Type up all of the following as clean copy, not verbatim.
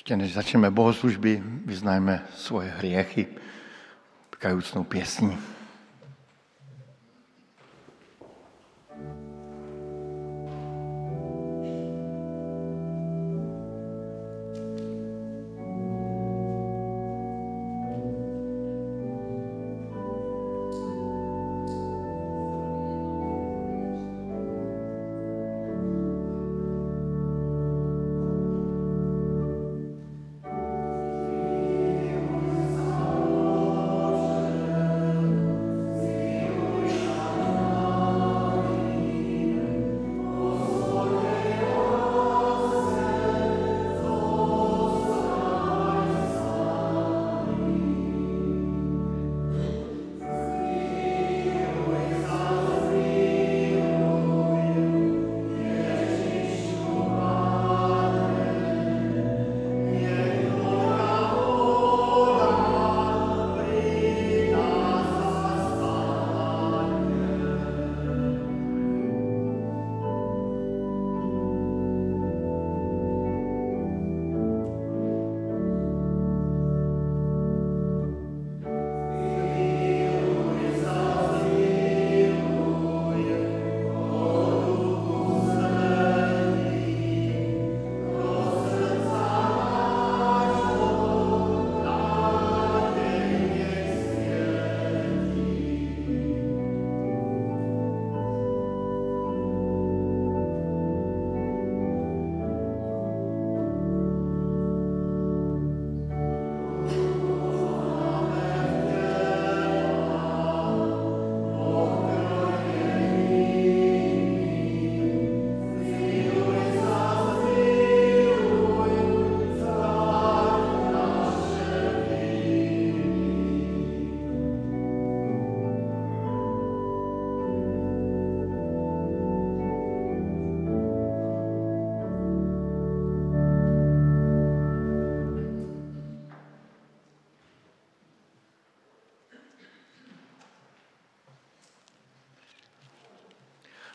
Ještě než začneme bohoslužby, vyznajme svoje hriechy kajucnou pěsní.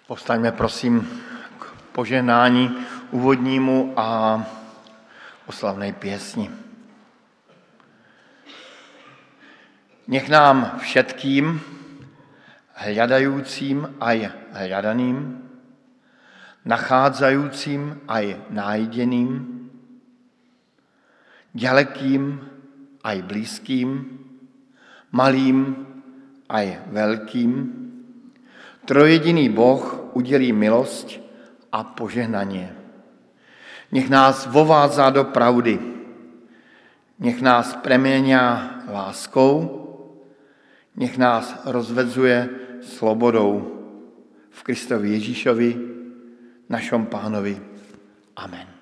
Povstaňme prosím k požehnání úvodnímu a oslavnej piesni. Nech nám všetkým, hľadajúcim aj hľadaným, nachádzajúcim aj nájdeným, ďalekým aj blízkým, malým aj veľkým, trojediný Boh udělí milosť a požehnanie. Nech nás vovádza do pravdy. Nech nás premieňa láskou. Nech nás rozvedzuje slobodou. V Kristovi Ježíšovi, našom Pánovi. Amen.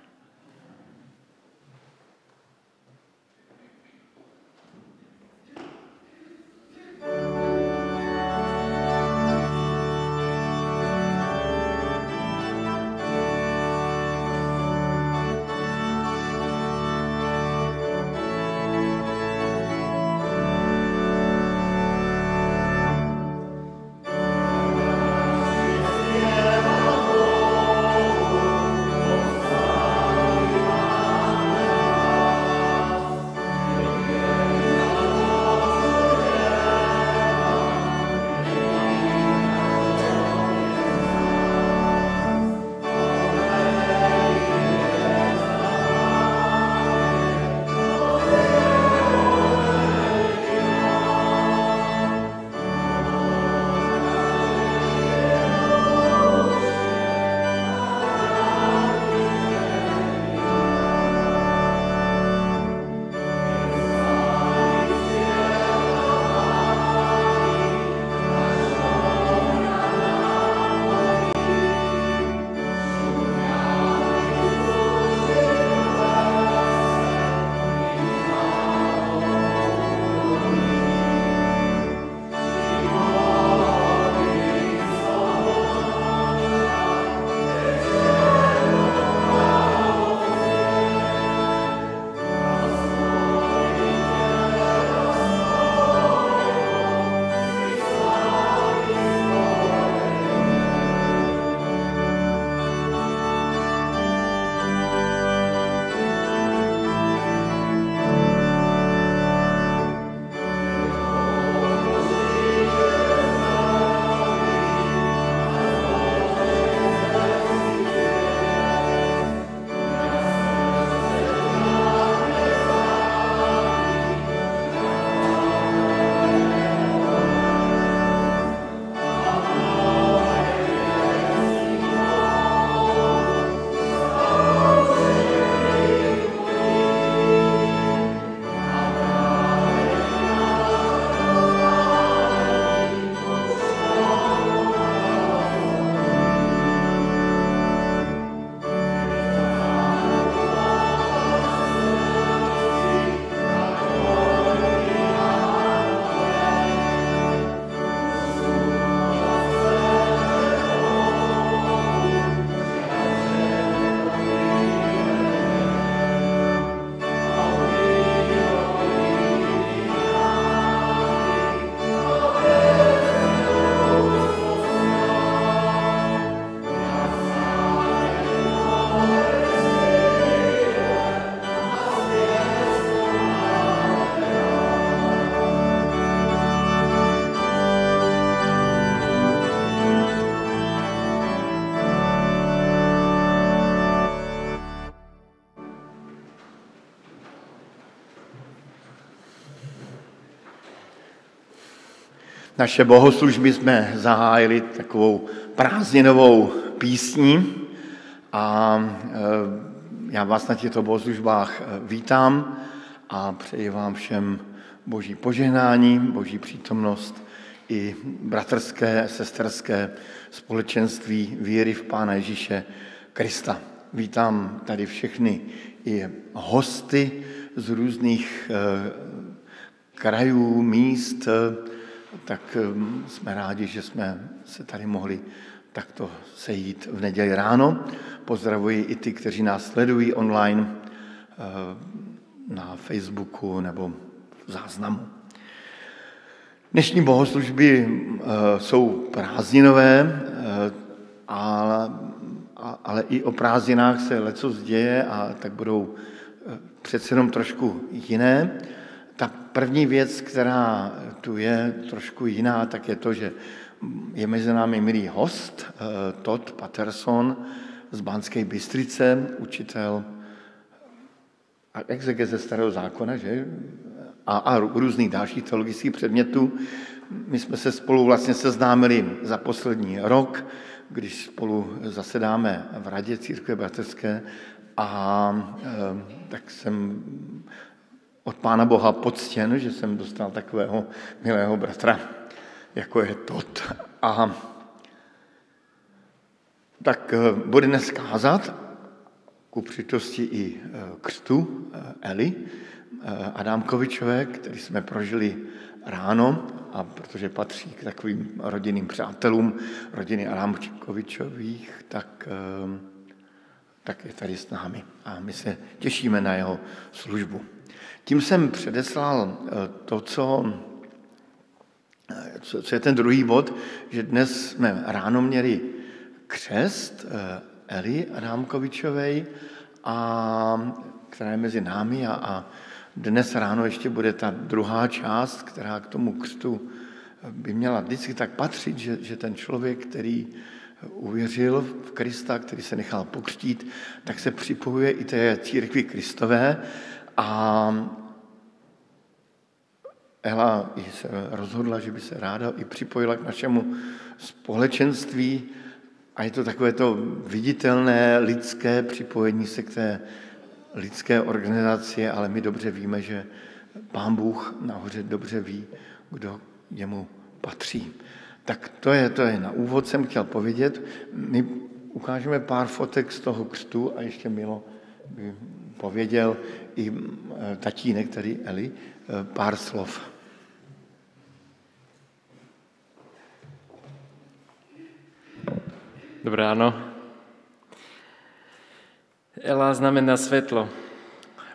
Naše bohoslužby jsme zahájili takovou prázdninovou písní a já vás na těchto bohoslužbách vítám a přeji vám všem boží požehnání, boží přítomnost i bratrské, sesterské společenství víry v Pána Ježíše Krista. Vítám tady všechny i hosty z různých krajů, míst, tak jsme rádi, že jsme se tady mohli takto sejít v neděli ráno. Pozdravuji i ty, kteří nás sledují online na Facebooku nebo v záznamu. Dnešní bohoslužby jsou prázdninové, ale i o prázdninách se lecos děje a tak budou přece jenom trošku jiné. Ta první věc, která tu je trošku jiná, tak je to, že je mezi námi milý host, Todd Patterson z Banské Bystrice, učitel exegeze Starého zákona, že? A různých dalších teologických předmětů. My jsme se spolu vlastně seznámili za poslední rok, když spolu zasedáme v Radě Církve bratrské a tak jsem od Pána Boha poctěn, že jsem dostal takového milého bratra, jako je Todd. A tak bude dnes kázat ku přítosti i křtu Eli Adámkovičové, který jsme prožili ráno, a protože patří k takovým rodinným přátelům rodiny Adámkovičových, tak je tady s námi a my se těšíme na jeho službu. Tím jsem předeslal to, co je ten druhý bod, že dnes jsme ráno měli křest Eli Adámkovičovej, která je mezi námi a dnes ráno ještě bude ta druhá část, která k tomu křtu by měla vždycky tak patřit, že ten člověk, který uvěřil v Krista, který se nechal pokřtít, tak se připojuje i té církvi Kristové a Ela se rozhodla, že by se ráda i připojila k našemu společenství a je to takové to viditelné lidské připojení se k té lidské organizaci, ale my dobře víme, že Pán Bůh nahoře dobře ví, kdo jemu patří. Tak to je na úvod, jsem chtěl povědět. My ukážeme pár fotek z toho křtu a ještě Milo by pověděl i tatínek, tady Eli, pár slov. Dobré ráno. Ela znamená svetlo.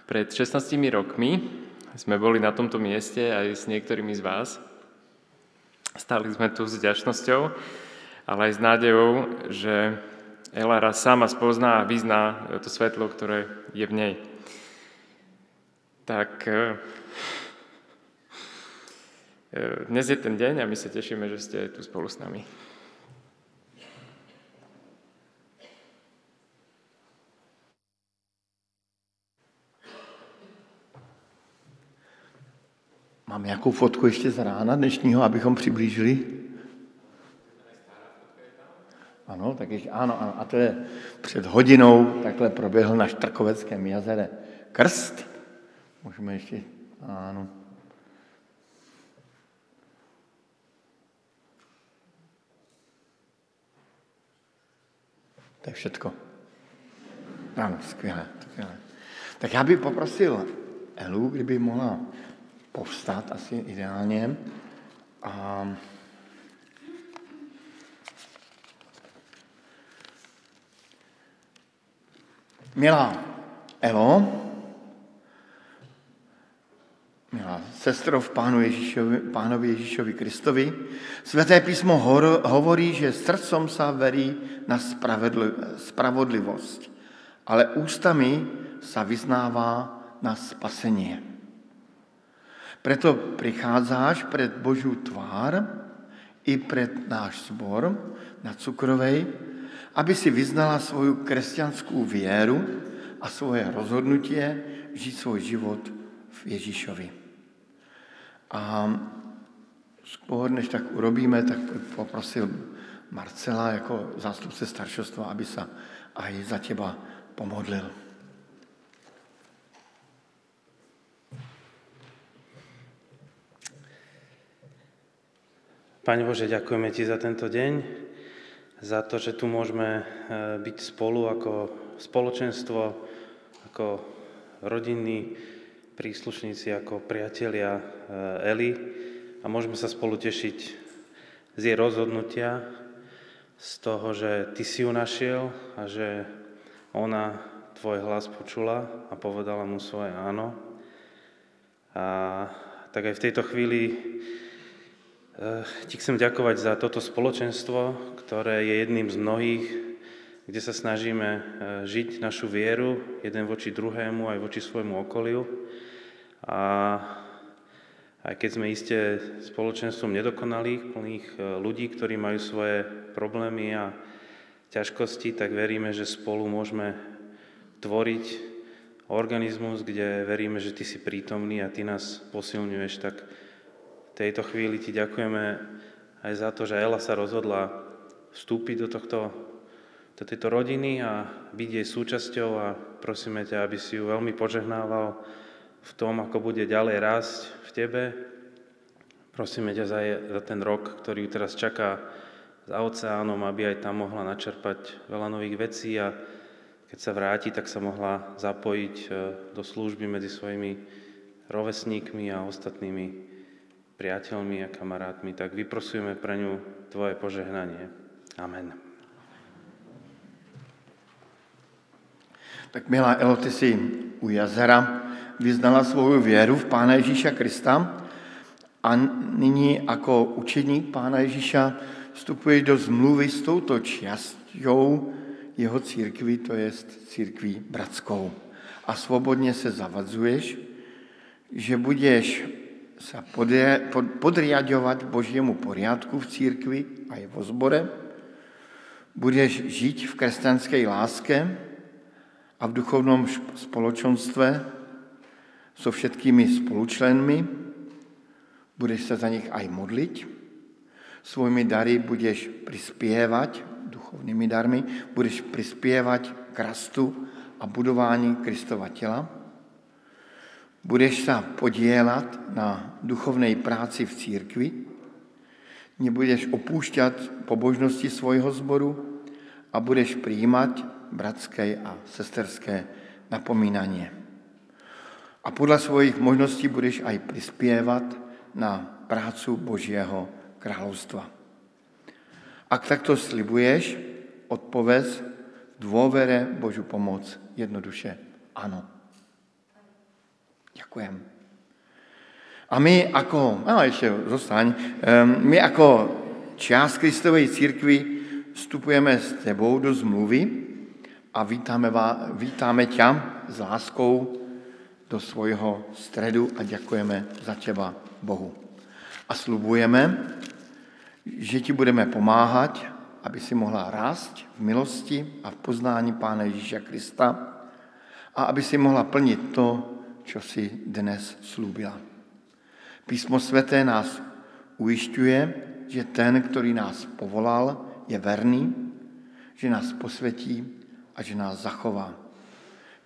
Pred 16 rokmi sme boli na tomto mieste aj s niektorými z vás. Stáli sme tu s vďačnosťou, ale aj s nádejou, že Ela raz sama spozná a vyzná to svetlo, ktoré je v nej. Tak dnes je ten deň a my sa tešíme, že ste tu spolu s nami. Mám nějakou fotku ještě z rána dnešního, abychom přiblížili? Ano, tak ještě, ano, a to je před hodinou, takhle proběhl na Štrkoveckém jezere krst. Můžeme ještě, ano. To je všetko. Ano, skvěle. Tak já bych poprosil Elu, kdyby mohla povstat asi ideálně. A milá Elo, milá sestro v Pánovi Ježíšovi Kristovi, Sväté písmo hovorí, že srdcom sa verí na spravodlivosť, ale ústami sa vyznáva na spasenie. Preto prichádzáš pred Božiu tvár i pred náš zbor na Cukrovej, aby si vyznala svoju kresťanskú vieru a svoje rozhodnutie žiť svoj život v Ježíšovi. A skôr, než tak urobíme, tak poprosil Marcela jako zástupce staršostva, aby sa aj za teba pomodlil. Pane Bože, ďakujeme Ti za tento deň, za to, že tu môžeme byť spolu ako spoločenstvo, ako rodinní príslušníci, ako priatelia Eli a môžeme sa spolu tešiť z jej rozhodnutia, z toho, že Ty si ju našiel a že ona Tvoj hlas počula a povedala mu svoje áno. A tak aj v tejto chvíli Ti chcem ďakovať za toto spoločenstvo, ktoré je jedným z mnohých, kde sa snažíme žiť našu vieru, jeden voči druhému, aj voči svojmu okoliu. A aj keď sme iste spoločenstvom nedokonalých, plných ľudí, ktorí majú svoje problémy a ťažkosti, tak veríme, že spolu môžeme tvoriť organizmus, kde veríme, že Ty si prítomný a Ty nás posilňuješ. Tak v tejto chvíli Ti ďakujeme aj za to, že Ela sa rozhodla vstúpiť do tejto rodiny a byť jej súčasťou a prosíme ťa, aby si ju veľmi požehnával v tom, ako bude ďalej rásť v Tebe. Prosíme ťa za ten rok, ktorý ju teraz čaká za oceánom, aby aj tam mohla načerpať veľa nových vecí a keď sa vráti, tak sa mohla zapojiť do služby medzi svojimi rovesníkmi a ostatnými priateľmi a kamarátmi. Tak vyprosujeme pre ňu Tvoje požehnanie. Amen. Tak milá Elo, ty si u jazera vyznala svou věru v Pána Ježíša Krista a nyní jako učeník Pána Ježíša vstupuješ do zmluvy s touto časťou jeho církví, to je církví bratskou. A svobodně se zavadzuješ, že budeš se podriadovat Božiemu poriadku v církvi a je vo zbore, budeš žít v kresťanské láske a v duchovnom spoločenstve so všetkými spolučlenmi, budeš sa za nich aj modliť, svojimi dary budeš prispievať, duchovnými darmi, budeš prispievať k rastu a budování Kristova tela, budeš sa podieľať na duchovnej práci v církvi, nebudeš opúšťať pobožnosti svojho zboru a budeš prijímať bratské a sesterské napomínanie. A podľa svojich možností budeš aj prispievať na prácu Božieho kráľovstva. Ak takto slibuješ, odpověz v dôvere Božiu pomoc jednoduše ano. Ďakujem. A my ako část Kristovej církvy vstupujeme s tebou do zmluvy a vítáme ťa s láskou do svojho stredu a ďakujeme za teba Bohu. A slubujeme, že ti budeme pomáhať, aby si mohla rásť v milosti a v poznání Pána Ježíša Krista a aby si mohla plniť to, čo si dnes slúbila. Písmo sväté nás ujišťuje, že ten, ktorý nás povolal, je verný, že nás posvetí a že nás zachová.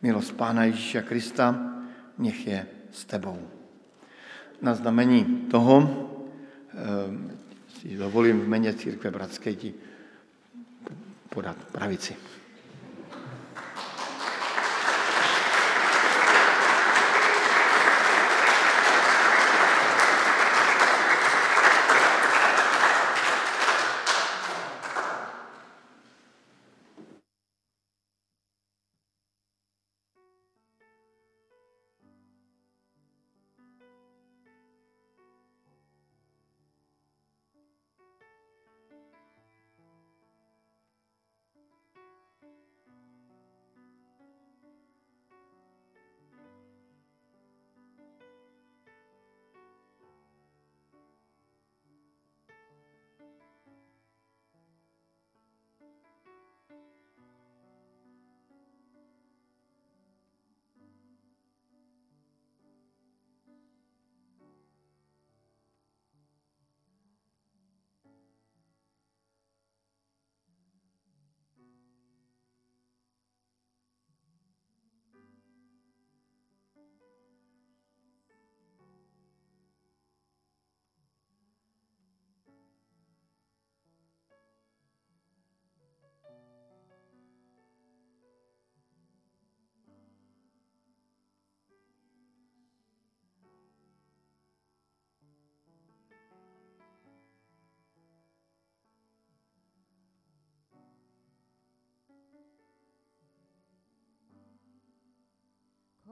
Milosť Pána Ježíša Krista nech je s tebou. Na znamení toho si dovolím v mene Církve bratskej ti podat pravici.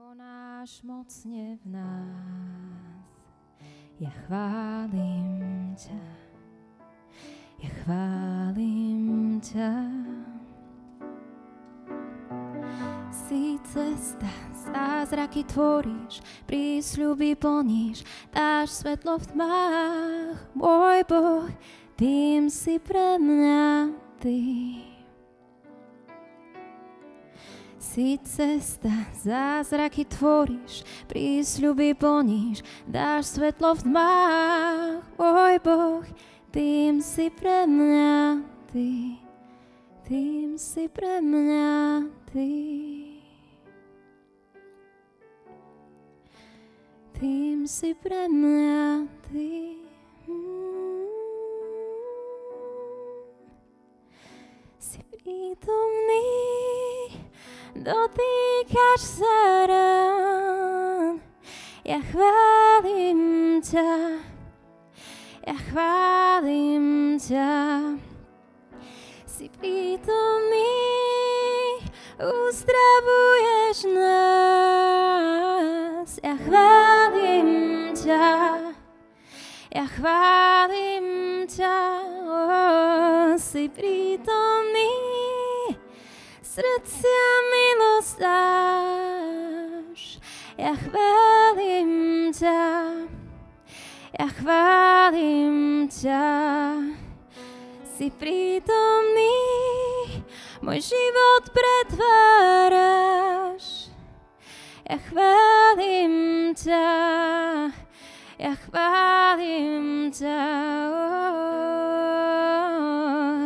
Konáš mocne v nás, ja chválim ťa, ja chválim ťa. Si cesta, zázraky tvoríš, prísľuby plníš, dáš svetlo v tmách, môj Boh, tým si pre mňa ty. Si cesta, zázraky tvoríš, prísľuby plníš, dáš svetlo v tmách, môj Boh, tým si pre mňa ty, tým si pre mňa ty. Tým si pre mňa ty. Si prítomný, dotýkaš sa rán. Ja chválim ťa, ja chválim ťa. Si prítomný, uzdravuješ nás. Ja chválim ťa, ja chválim ťa. Si prítomný, srdcia milosť dáš. Ja chválim ťa, ja chválim ťa. Si prítomný, môj život pretváraš. Ja chválim ťa, ja chválim ťa.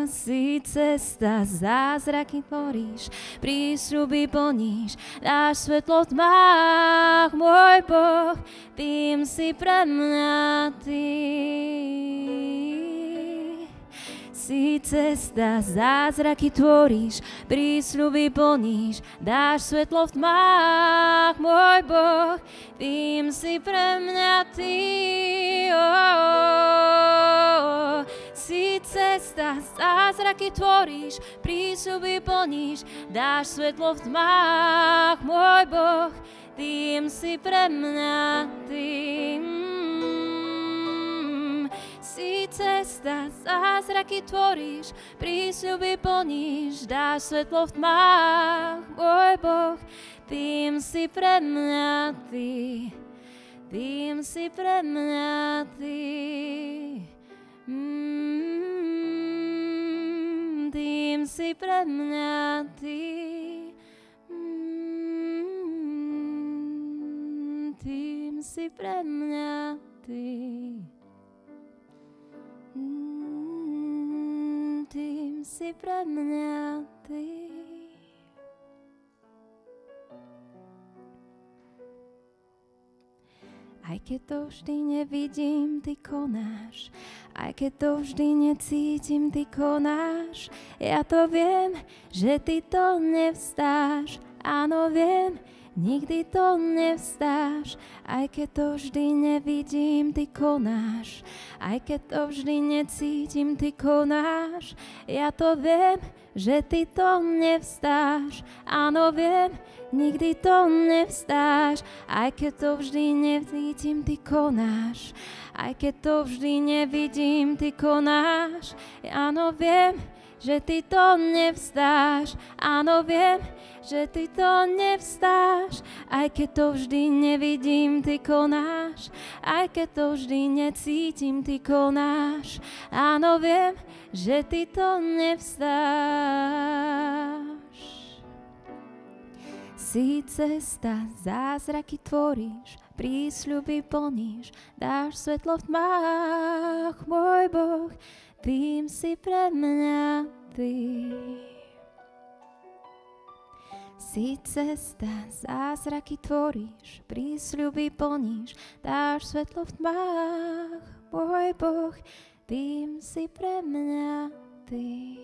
Si cesta, zázraky tvoríš, prísľuby plníš, dáš svetlo v tmách, môj Boh, tým si pre mňa ty. Si cesta, zázraky tvoríš, prísľuby plníš, dáš svetlo v tmách, môj Boh, tým si pre mňa ty. Si cesta, zázraky tvoríš, prísľuby plníš, dáš svetlo v tmách, môj Boh, tým si pre mňa ty. Si cesta, zázraky tvoríš, prísľuby plníš, dáš svetlo v tmách, môj Boh, tým si pre mňa ty, tým si pre mňa ty. Tým si pre mňa ty. Tým si pre mňa ty. Tým si pre mňa ty. Aj keď to vždy nevidím, ty konáš. Aj keď to vždy necítim, ty konáš. Ja to viem, že ty to nevzdáš. Áno, viem, nikdy to nevzdáš. Aj keď to vždy nevidím, ty konáš. Aj keď to vždy necítim, ty konáš. Ja to viem, že ty to nevzdáš. Áno, viem, nikdy to nevzdáš. Aj keď to vždy necítim, ty konáš. Aj keď to vždy nevidím, ty konáš. Áno, viem, že ty to nevzdáš. Áno, viem, že ty to nevzdáš. Aj keď to vždy nevidím, ty konáš. Aj keď to vždy necítim, ty konáš. Áno, viem, že ty to nevzdáš. Si cesta, zázraky tvoríš, prísľuby plníš, dáš svetlo v tmách, môj Boh, tým si pre mňa ty. Si cesta, zázraky tvoríš, prísľuby plníš, dáš svetlo v tmách, môj Boh, tým si pre mňa ty.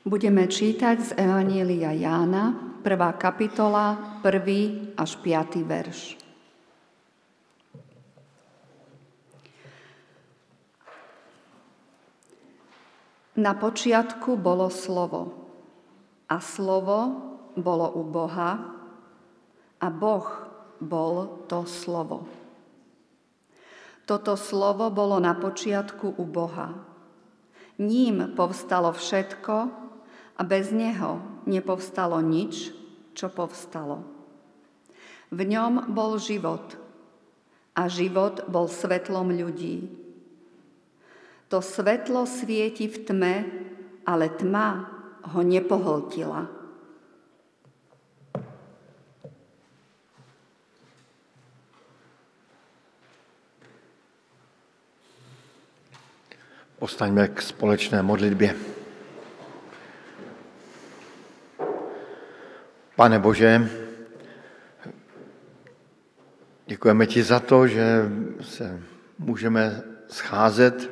Budeme čítať z Evanjelia Jána, 1. kapitola, 1. až 5. verš. Na počiatku bolo slovo, a slovo bolo u Boha, a Boh bol to slovo. Toto slovo bolo na počiatku u Boha. Ním povstalo všetko, a bez neho nepovstalo nič, čo povstalo. V ňom bol život, a život bol svetlom ľudí. To svetlo svieti v tme, ale tma ho nepohltila. Postaňme k společné modlitbě. Pane Bože, děkujeme ti za to, že se můžeme scházet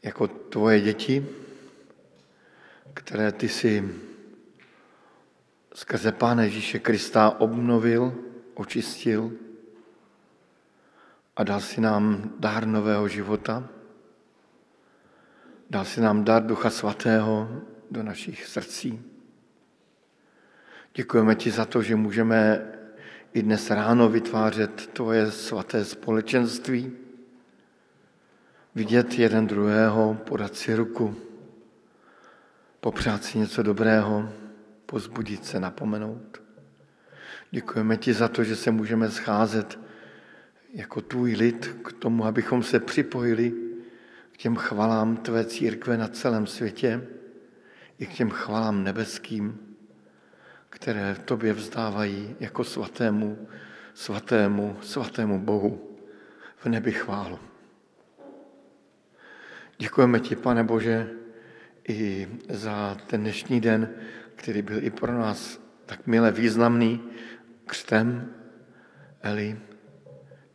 jako tvoje děti, které ty si skrze Pána Ježíše Krista obnovil, očistil a dal si nám dar nového života. Dal si nám dar Ducha Svatého do našich srdcí. Děkujeme ti za to, že můžeme i dnes ráno vytvářet tvoje svaté společenství, vidět jeden druhého, podat si ruku, popřát si něco dobrého, pozbudit se, napomenout. Děkujeme ti za to, že se můžeme scházet jako tvůj lid k tomu, abychom se připojili k těm chvalám tvé církve na celém světě i k těm chvalám nebeským, které tobě vzdávají jako svatému Bohu v nebi chválu. Děkujeme ti, Pane Bože, i za ten dnešní den, který byl i pro nás tak milé významný křtem Eli.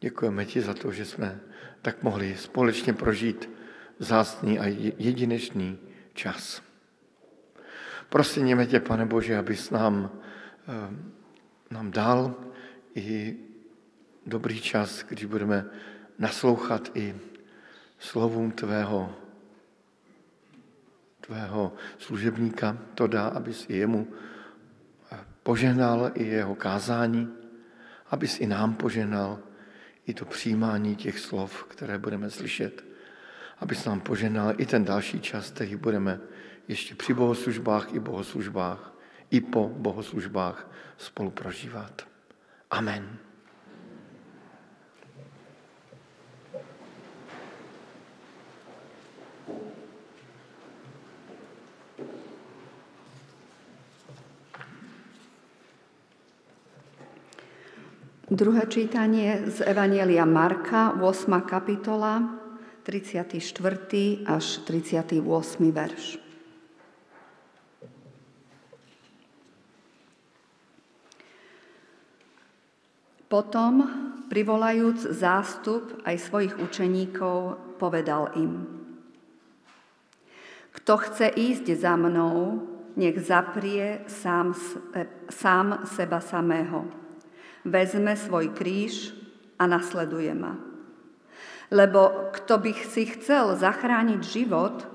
Děkujeme ti za to, že jsme tak mohli společně prožít vzácný a jedinečný čas. Prosíme tě, Pane Bože, abys nám dal i dobrý čas, když budeme naslouchat i slovům tvého služebníka. To dá, abys i jemu požehnal i jeho kázání, abys i nám požehnal i to přijímání těch slov, které budeme slyšet. Abys nám požehnal i ten další čas, který budeme ještě při bohoslužbách i po bohoslužbách spolu prožívat. Amen. Druhé čítanie z Evanjelia Marka, 8. kapitola, 34. až 38. verš. Potom, privolajúc zástup aj svojich učeníkov, povedal im: Kto chce ísť za mnou, nech zaprie sám seba samého. Vezme svoj kríž a nasleduje ma. Lebo kto by si chcel zachrániť život,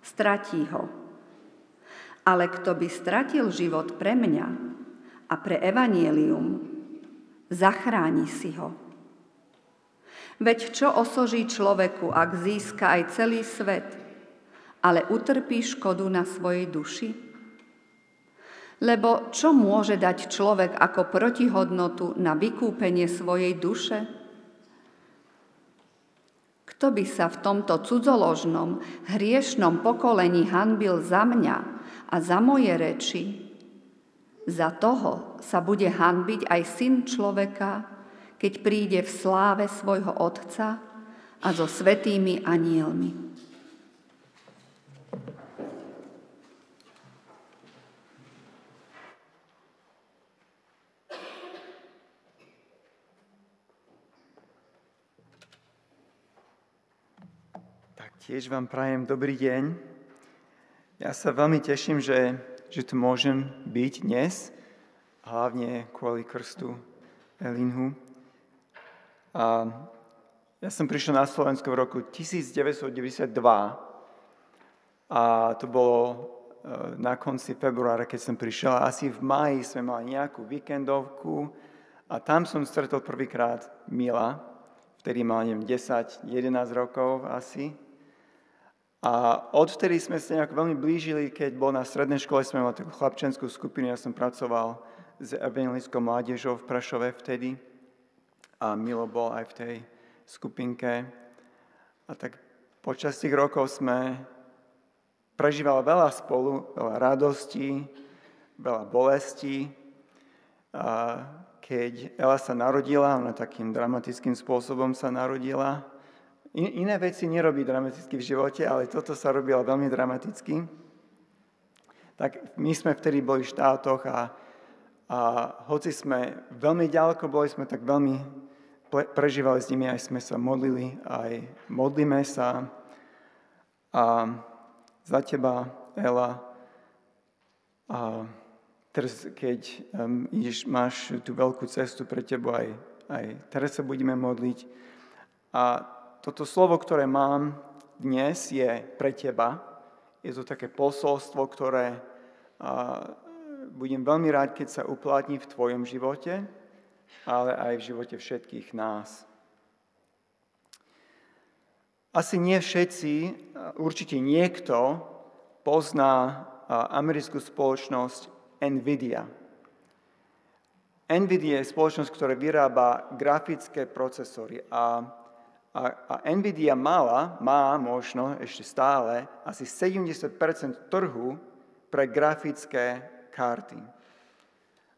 stratí ho. Ale kto by stratil život pre mňa a pre evanjelium, zachráni si ho. Veď čo osoží človeku, ak získa aj celý svet, ale utrpí škodu na svojej duši? Lebo čo môže dať človek ako protihodnotu na vykúpenie svojej duše? Kto by sa v tomto cudzoložnom, hriešnom pokolení hanbil za mňa a za moje reči, za toho sa bude hanbiť aj Syn človeka, keď príde v sláve svojho Otca a so svätými anjelmi. Tiež vám prajem dobrý deň. Ja sa veľmi teším, že tu môžem byť dnes, hlavne kvôli krstu Elinhu. A ja som prišiel na Slovensko v roku 1992 a to bolo na konci februára, keď som prišiel. Asi v máji sme mali nejakú víkendovku a tam som stretol prvýkrát Mila, vtedy mal 10-11 rokov asi. A odvtedy sme sa nejak veľmi blížili, keď bol na strednej škole, sme mali takú chlapčenskú skupinu, ja som pracoval s evangelickou mládežou v Prešove vtedy a Milo bol aj v tej skupinke. A tak počas tých rokov sme prežívali veľa spolu, veľa radostí, veľa bolestí. A keď Ela sa narodila, ona takým dramatickým spôsobom sa narodila. Iné veci nerobí dramaticky v živote, ale toto sa robilo veľmi dramaticky. Tak my sme vtedy boli v štátoch a hoci sme veľmi ďaleko boli, sme tak veľmi prežívali s nimi, aj sme sa modlili, aj modlíme sa. A za teba, Ela, a teraz, keď máš tú veľkú cestu pre teba, aj teraz sa budeme modliť. A toto slovo, ktoré mám dnes, je pre teba. Je to také posolstvo, ktoré budem veľmi rád, keď sa uplatní v tvojom živote, ale aj v živote všetkých nás. Asi nie všetci, určite niekto pozná americkú spoločnosť NVIDIA. NVIDIA je spoločnosť, ktorá vyrába grafické procesory a NVIDIA má možno ešte stále asi 70% trhu pre grafické karty.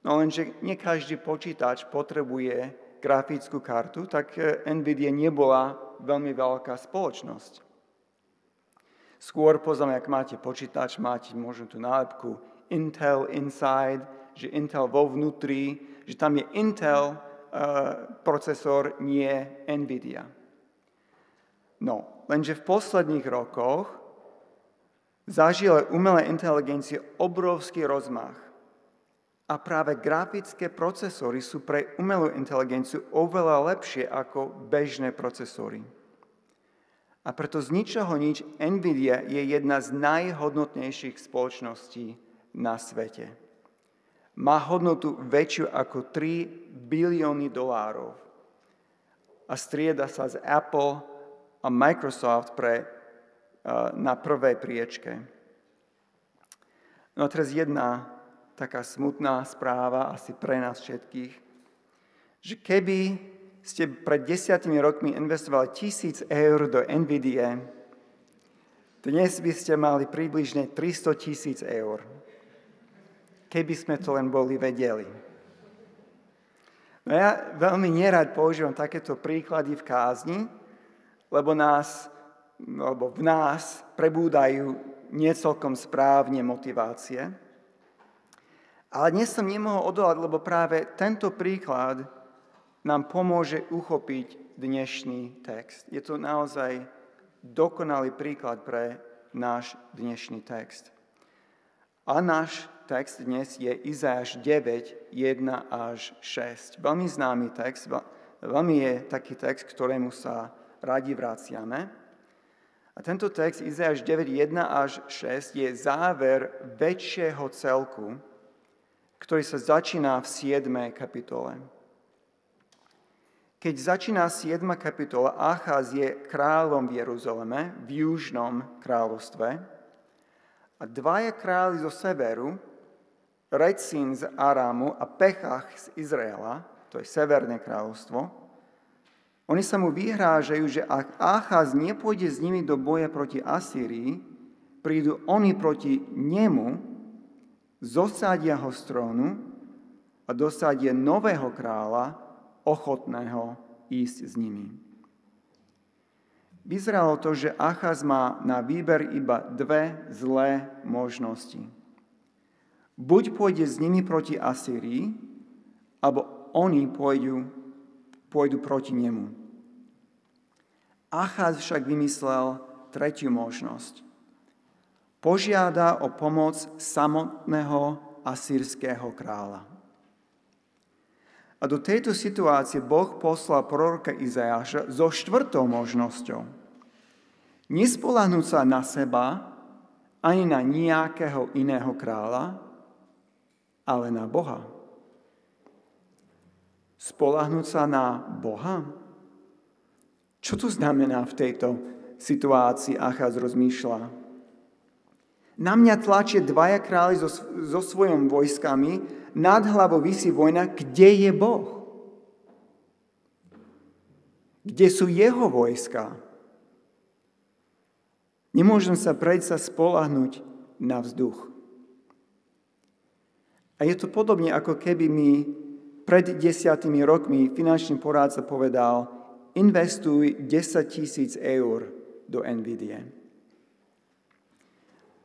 No lenže nie každý počítač potrebuje grafickú kartu, tak NVIDIA nebola veľmi veľká spoločnosť. Skôr poznáme, ak máte počítač, máte možno tú nálepku Intel Inside, že Intel vo vnútri, že tam je Intel procesor, nie NVIDIA. No, lenže v posledných rokoch zažila umelá inteligencia obrovský rozmach. A práve grafické procesory sú pre umelú inteligenciu oveľa lepšie ako bežné procesory. A preto z ničoho nič NVIDIA je jedna z najhodnotnejších spoločností na svete. Má hodnotu väčšiu ako $3 bilióny a strieda sa z Apple a Microsoft na prvej priečke. No a teraz jedna taká smutná správa asi pre nás všetkých, že keby ste pred 10 rokmi investovali $1,000 do NVIDIA, dnes by ste mali približne $300,000. Keby sme to len boli vedeli. No ja veľmi nerad používam takéto príklady v kázni, lebo v nás prebúdajú niecelkom správne motivácie. Ale dnes som nemohol odolať, lebo práve tento príklad nám pomôže uchopiť dnešný text. Je to naozaj dokonalý príklad pre náš dnešný text. A náš text dnes je Izaiáš 9, 1 až 6. Veľmi známy text, veľmi je taký text, ktorému sa radi vraciame. A tento text Izaiáš 9, 1 až 6 je záver väčšieho celku, ktorý sa začína v 7. kapitole. Keď začína 7. kapitola, Achaz je kráľom v Jeruzaleme, v južnom kráľovstve, a dvaja králi zo severu, Redzín z Arámu a Pechach z Izraela, to je severné kráľovstvo, oni sa mu vyhrážajú, že ak Achaz nepôjde s nimi do boja proti Asýrii, prídu oni proti nemu, zosadia ho z trónu a dosadia nového kráľa, ochotného ísť s nimi. Vyzeralo to, že Achaz má na výber iba dve zlé možnosti. Buď pôjde s nimi proti Asýrii, alebo oni pôjdu proti nemu. Achaz však vymyslel tretiu možnosť. požiada o pomoc samotného asýrskeho kráľa. A do tejto situácie Boh poslal proroka Izajaša so 4. možnosťou. Nespoľahnúť sa na seba ani na nejakého iného kráľa, ale na Boha. Spoľahnúť sa na Boha? Čo to znamená v tejto situácii? Achaz rozmýšľa. Na mňa tlačia 2 králi so svojimi vojskami, nad hlavou visí vojna, kde je Boh? Kde sú jeho vojska? Nemôžem sa predsa spoľahnúť na vzduch. A je to podobne, ako keby mi pred 10 rokmi finančný poradca povedal, investuj 10 000 eur do NVIDIA.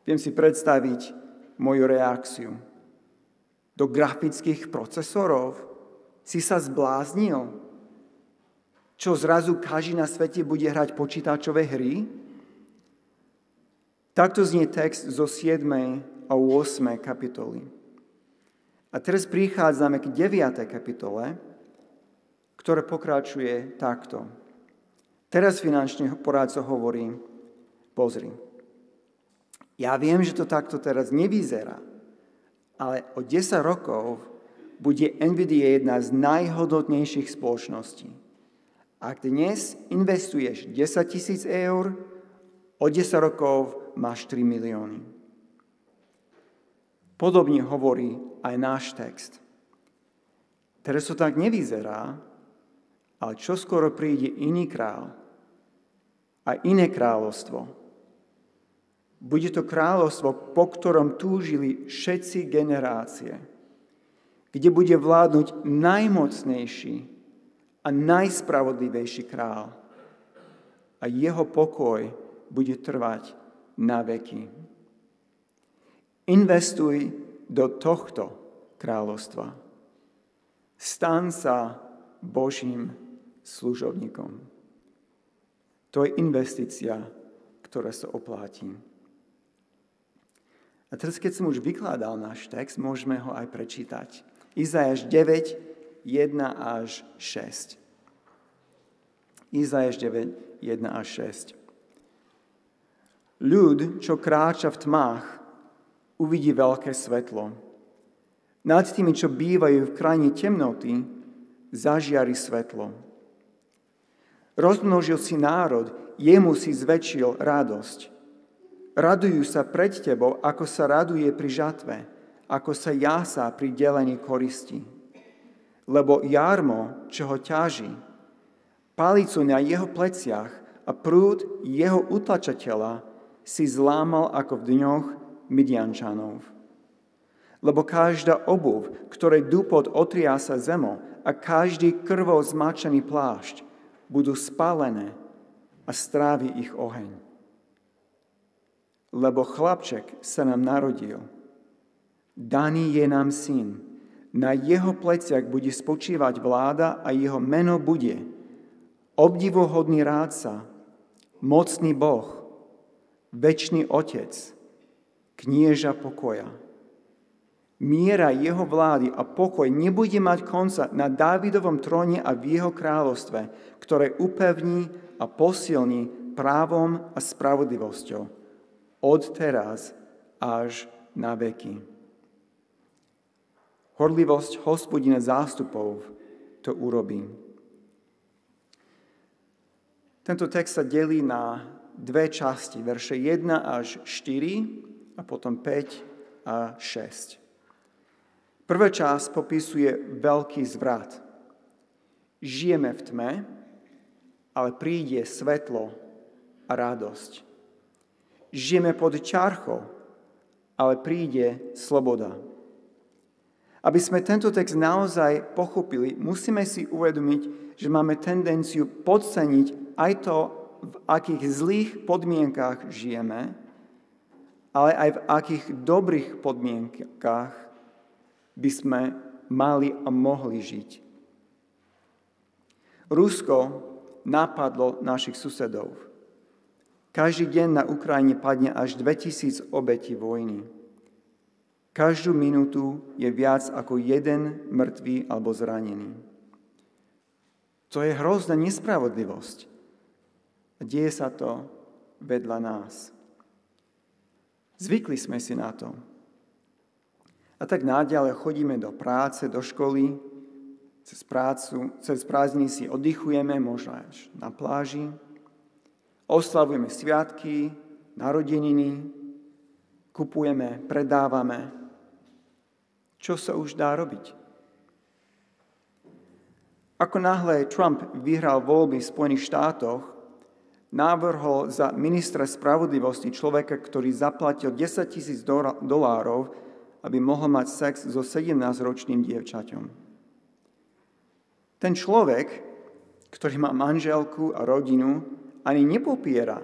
Viem si predstaviť moju reakciu. Do grafických procesorov? Si sa zbláznil? Čo zrazu každý na svete bude hrať počítačové hry? Takto znie text zo 7. a 8. kapitoly. A teraz prichádzame k 9. kapitole, ktoré pokračuje takto. Teraz finančný poradca hovorí, pozri, ja viem, že to takto teraz nevyzerá, ale o 10 rokov bude NVIDIA jedna z najhodnotnejších spoločností. Ak dnes investuješ 10 000 eur, o 10 rokov máš 3 milióny. Podobne hovorí aj náš text. Teraz to tak nevyzerá, ale čoskoro príde iný král a iné kráľovstvo. Bude to kráľovstvo, po ktorom túžili všetci generácie, kde bude vládnuť najmocnejší a najspravodlivejší král. A jeho pokoj bude trvať na veky. Investuj do tohto kráľovstva. Stan sa Božím služobníkom. To je investícia, ktorá sa oplatí. A teraz, keď som už vykladal náš text, môžeme ho aj prečítať. Izajáš 9, 1 až 6. Izajáš 9, 1 až 6. Ľud, čo kráča v tmách, uvidí veľké svetlo. Nad tými, čo bývajú v krajine temnoty, zažiari svetlo. Rozmnožil si národ, jemu si zväčšil radosť. Radujú sa pred tebou, ako sa raduje pri žatve, ako sa jásá pri delení koristi. Lebo jarmo, čo ho ťaží, palicu na jeho pleciach a prúd jeho utlačateľa si zlámal ako v dňoch Midiančanov. Lebo každá obuv, ktorej dupot otriasa zemo a každý krvou zmačený plášť budú spálené a strávi ich oheň. Lebo chlapček sa nám narodil. Daný je nám syn. Na jeho pleciach bude spočívať vláda a jeho meno bude obdivuhodný rádca, mocný Boh, večný Otec, knieža pokoja. Miera jeho vlády a pokoj nebude mať konca na Dávidovom tróne a v jeho kráľovstve, ktoré upevní a posilní právom a spravodlivosťou od teraz až na veky. Horlivosť Hospodina zástupov to urobí. Tento text sa delí na dve časti, verše 1 až 4 a potom 5 a 6. Prvá časť popisuje veľký zvrat. Žijeme v tme, ale príde svetlo a radosť. Žijeme pod čiarchou, ale príde sloboda. Aby sme tento text naozaj pochopili, musíme si uvedomiť, že máme tendenciu podceniť aj to, v akých zlých podmienkách žijeme, ale aj v akých dobrých podmienkách by sme mali a mohli žiť. Rusko napadlo našich susedov. Každý deň na Ukrajine padne až 2000 obetí vojny. Každú minútu je viac ako jeden mŕtvý alebo zranený. To je hrozná nespravodlivosť. A deje sa to vedľa nás. Zvykli sme si na to. A tak naďalej chodíme do práce, do školy, cez prázdniny si oddychujeme, možno až na pláži. Oslavujeme sviatky, narodeniny, kupujeme, predávame. Čo sa už dá robiť? Ako náhle Trump vyhral voľby v Spojených štátoch, navrhol za ministra spravodlivosti človeka, ktorý zaplatil $10,000, aby mohol mať sex so 17-ročným dievčaťom. Ten človek, ktorý má manželku a rodinu, ani nepopiera,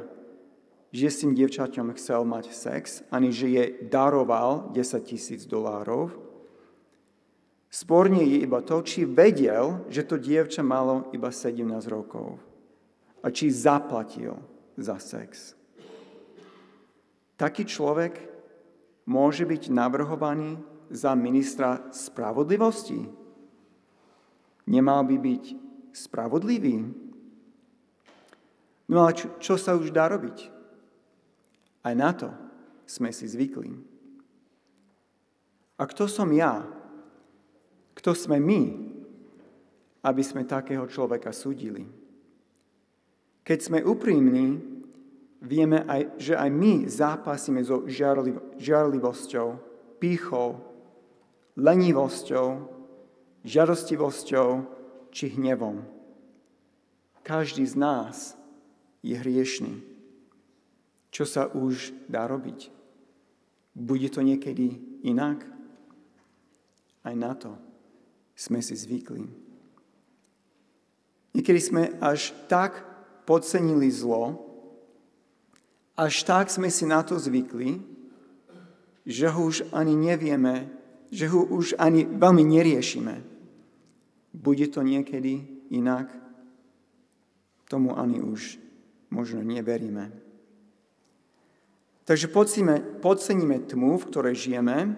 že s tým dievčaťom chcel mať sex, ani že jej daroval $10,000. Sporne je iba to, či vedel, že to dievča malo iba 17 rokov a či zaplatil za sex. Taký človek môže byť navrhovaný za ministra spravodlivosti? Nemal by byť spravodlivý? No ale čo sa už dá robiť? Aj na to sme si zvykli. A kto som ja? Kto sme my, aby sme takého človeka súdili? Keď sme úprimní, vieme, že aj my zápasíme so žiarlivosťou, pýchou, lenivosťou, žiadostivosťou či hnevom. Každý z nás je hriešný. Čo sa už dá robiť? Bude to niekedy inak? Aj na to sme si zvykli. Niekedy sme až tak podcenili zlo, až tak sme si na to zvykli, že ho už ani nevieme, že ho už ani veľmi neriešime. Bude to niekedy inak? Tomu ani už možno neveríme. Takže podceníme tmu, v ktorej žijeme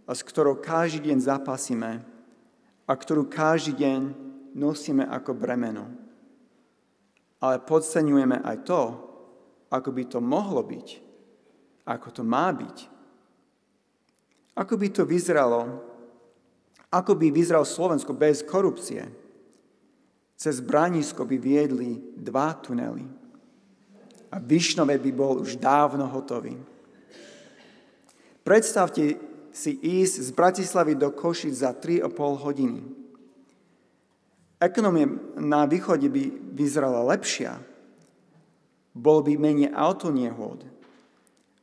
a s ktorou každý deň zapasíme a ktorú každý deň nosíme ako bremeno. Ale podceňujeme aj to, ako by to mohlo byť, ako to má byť. Ako by to vyzeralo, ako by vyzeralo Slovensko bez korupcie. Cez Branisko by viedli 2 tunely a Višnove by bol už dávno hotový. Predstavte si ísť z Bratislavy do Košic za 3,5 hodiny. Ekonomia na východe by vyzerala lepšia. Bol by menej autonehôd.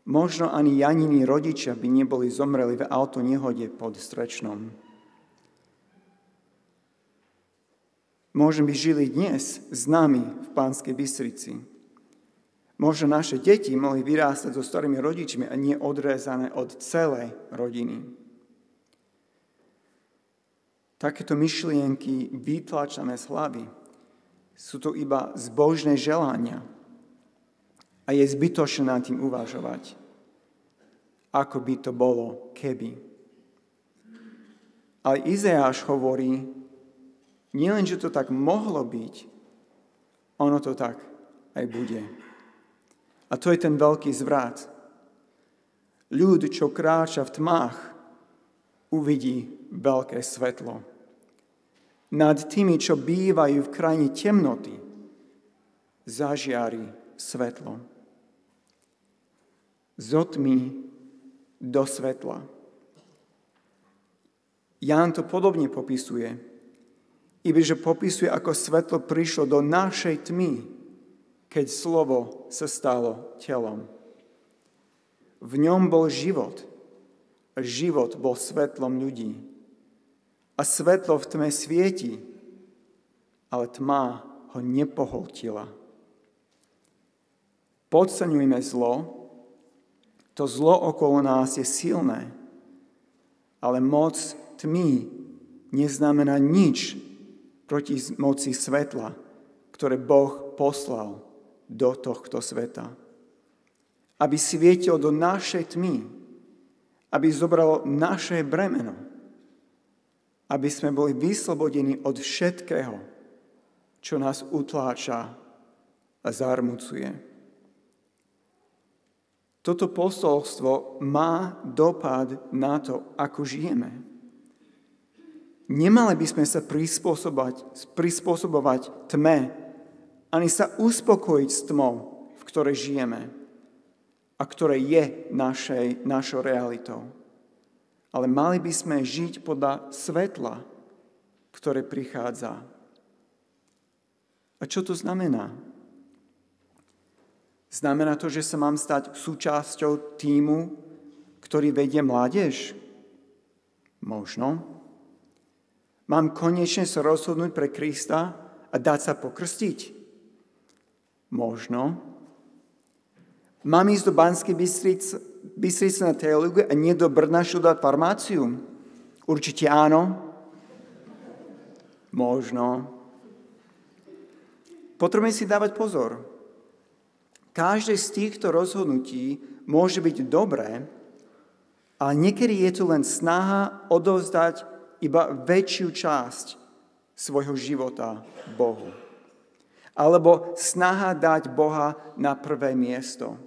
Možno ani Janini rodičia by neboli zomreli v autonehode pod Strečnom. Možno by žili dnes s nami v Banskej Bystrici. Možno naše deti mohli vyrásať so starými rodičmi a nie odrezané od celej rodiny. Takéto myšlienky vytlačané z hlavy sú to iba zbožné želania a je zbytočné nad tým uvažovať, ako by to bolo, keby. Ale Izajáš hovorí, nielen, že to tak mohlo byť, ono to tak aj bude. A to je ten veľký zvrat. Ľud, čo kráča v tmách, uvidí veľké svetlo. Nad tými, čo bývajú v krajine temnoty, zažiari svetlo. Z tmy do svetla. Ján to podobne popisuje. Iba, že popisuje, ako svetlo prišlo do našej tmy, keď slovo sa stalo telom. V ňom bol život. A život bol svetlom ľudí. A svetlo v tme svieti, ale tma ho nepohltila. Podceňujme zlo. To zlo okolo nás je silné, ale moc tmy neznamená nič proti moci svetla, ktoré Boh poslal do tohto sveta. aby svietil do našej tmy, aby zobralo naše bremeno, aby sme boli vyslobodení od všetkého, čo nás utláča a zarmucuje. Toto posolstvo má dopad na to, ako žijeme. Nemali by sme sa prispôsobovať tme, ani sa uspokojiť s tmou, v ktorej žijeme a ktoré je našou realitou. Ale mali by sme žiť podľa svetla, ktoré prichádza. A čo to znamená? Znamená to, že sa mám stať súčasťou tímu, ktorý vedie mládež? Možno. Mám konečne sa rozhodnúť pre Krista a dať sa pokrstiť? Možno. Mám ísť do Banskej Bystrice na teológiu a nie do Brna študovať farmáciu? Určite áno. Možno. Potrebujeme si dávať pozor. Každé z týchto rozhodnutí môže byť dobré, ale niekedy je tu len snaha odovzdať iba väčšiu časť svojho života Bohu. Alebo snaha dať Boha na prvé miesto.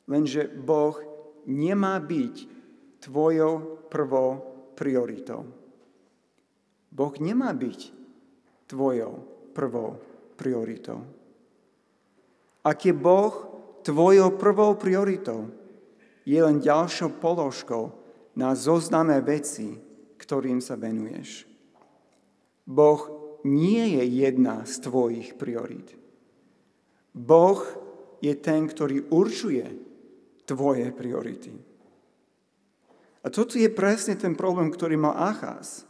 Lenže Boh nemá byť tvojou prvou prioritou. Boh nemá byť tvojou prvou prioritou. Ak je Boh tvojou prvou prioritou, je len ďalšou položkou na zozname vecí, ktorým sa venuješ. Boh nie je jedna z tvojich priorít. Boh je ten, ktorý určuje tvoje priority. A toto je presne ten problém, ktorý mal Acház.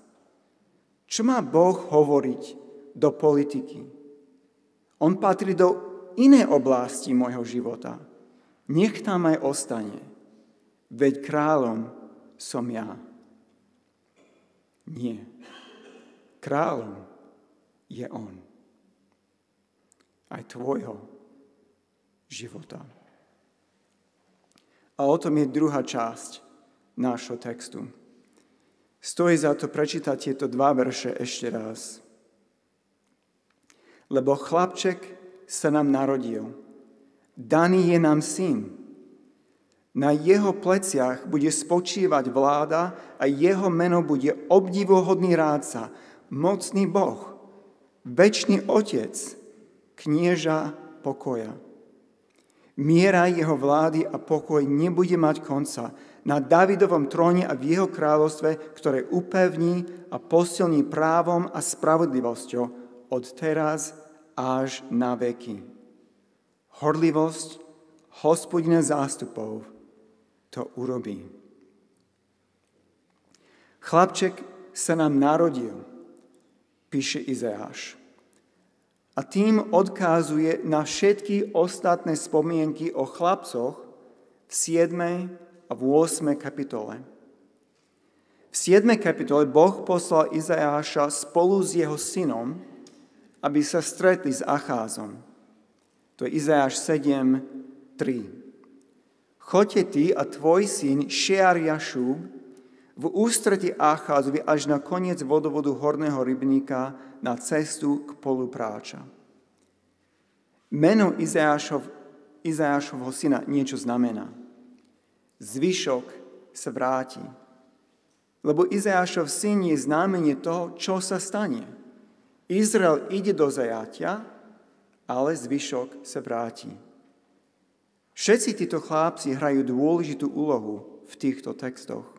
Čo má Boh hovoriť do politiky? On patrí do iné oblasti môjho života. Nech tam aj ostane. Veď kráľom som ja. Nie. Kráľom je on. Aj tvojho života. A o tom je druhá časť nášho textu. Stojí za to prečítať tieto 2 verše ešte raz. Lebo chlapček sa nám narodil. Daný je nám syn. Na jeho pleciach bude spočívať vláda a jeho meno bude obdivuhodný rádca, mocný Boh, večný Otec, knieža pokoja. Miera jeho vlády a pokoj nebude mať konca na Davidovom tróne a v jeho kráľovstve, ktoré upevní a posilní právom a spravodlivosťou od teraz až na veky. Horlivosť Hospodina zástupov to urobí. Chlapček sa nám narodil, píše Izajáš. A tým odkazuje na všetky ostatné spomienky o chlapcoch v 7. a v 8. kapitole. V 7. kapitole Boh poslal Izajáša spolu s jeho synom, aby sa stretli s Acházom. To je Izajáš 7:3. Choďte ty a tvoj syn Šear-Jašúb v ústretí Acházovi až na koniec vodovodu horného rybníka na cestu k polu práča. Meno Izajášovho syna niečo znamená. Zvyšok sa vráti. Lebo Izajášov syn je znamenie toho, čo sa stane. Izrael ide do zajatia, ale zvyšok sa vráti. Všetci títo chlapci hrajú dôležitú úlohu v týchto textoch.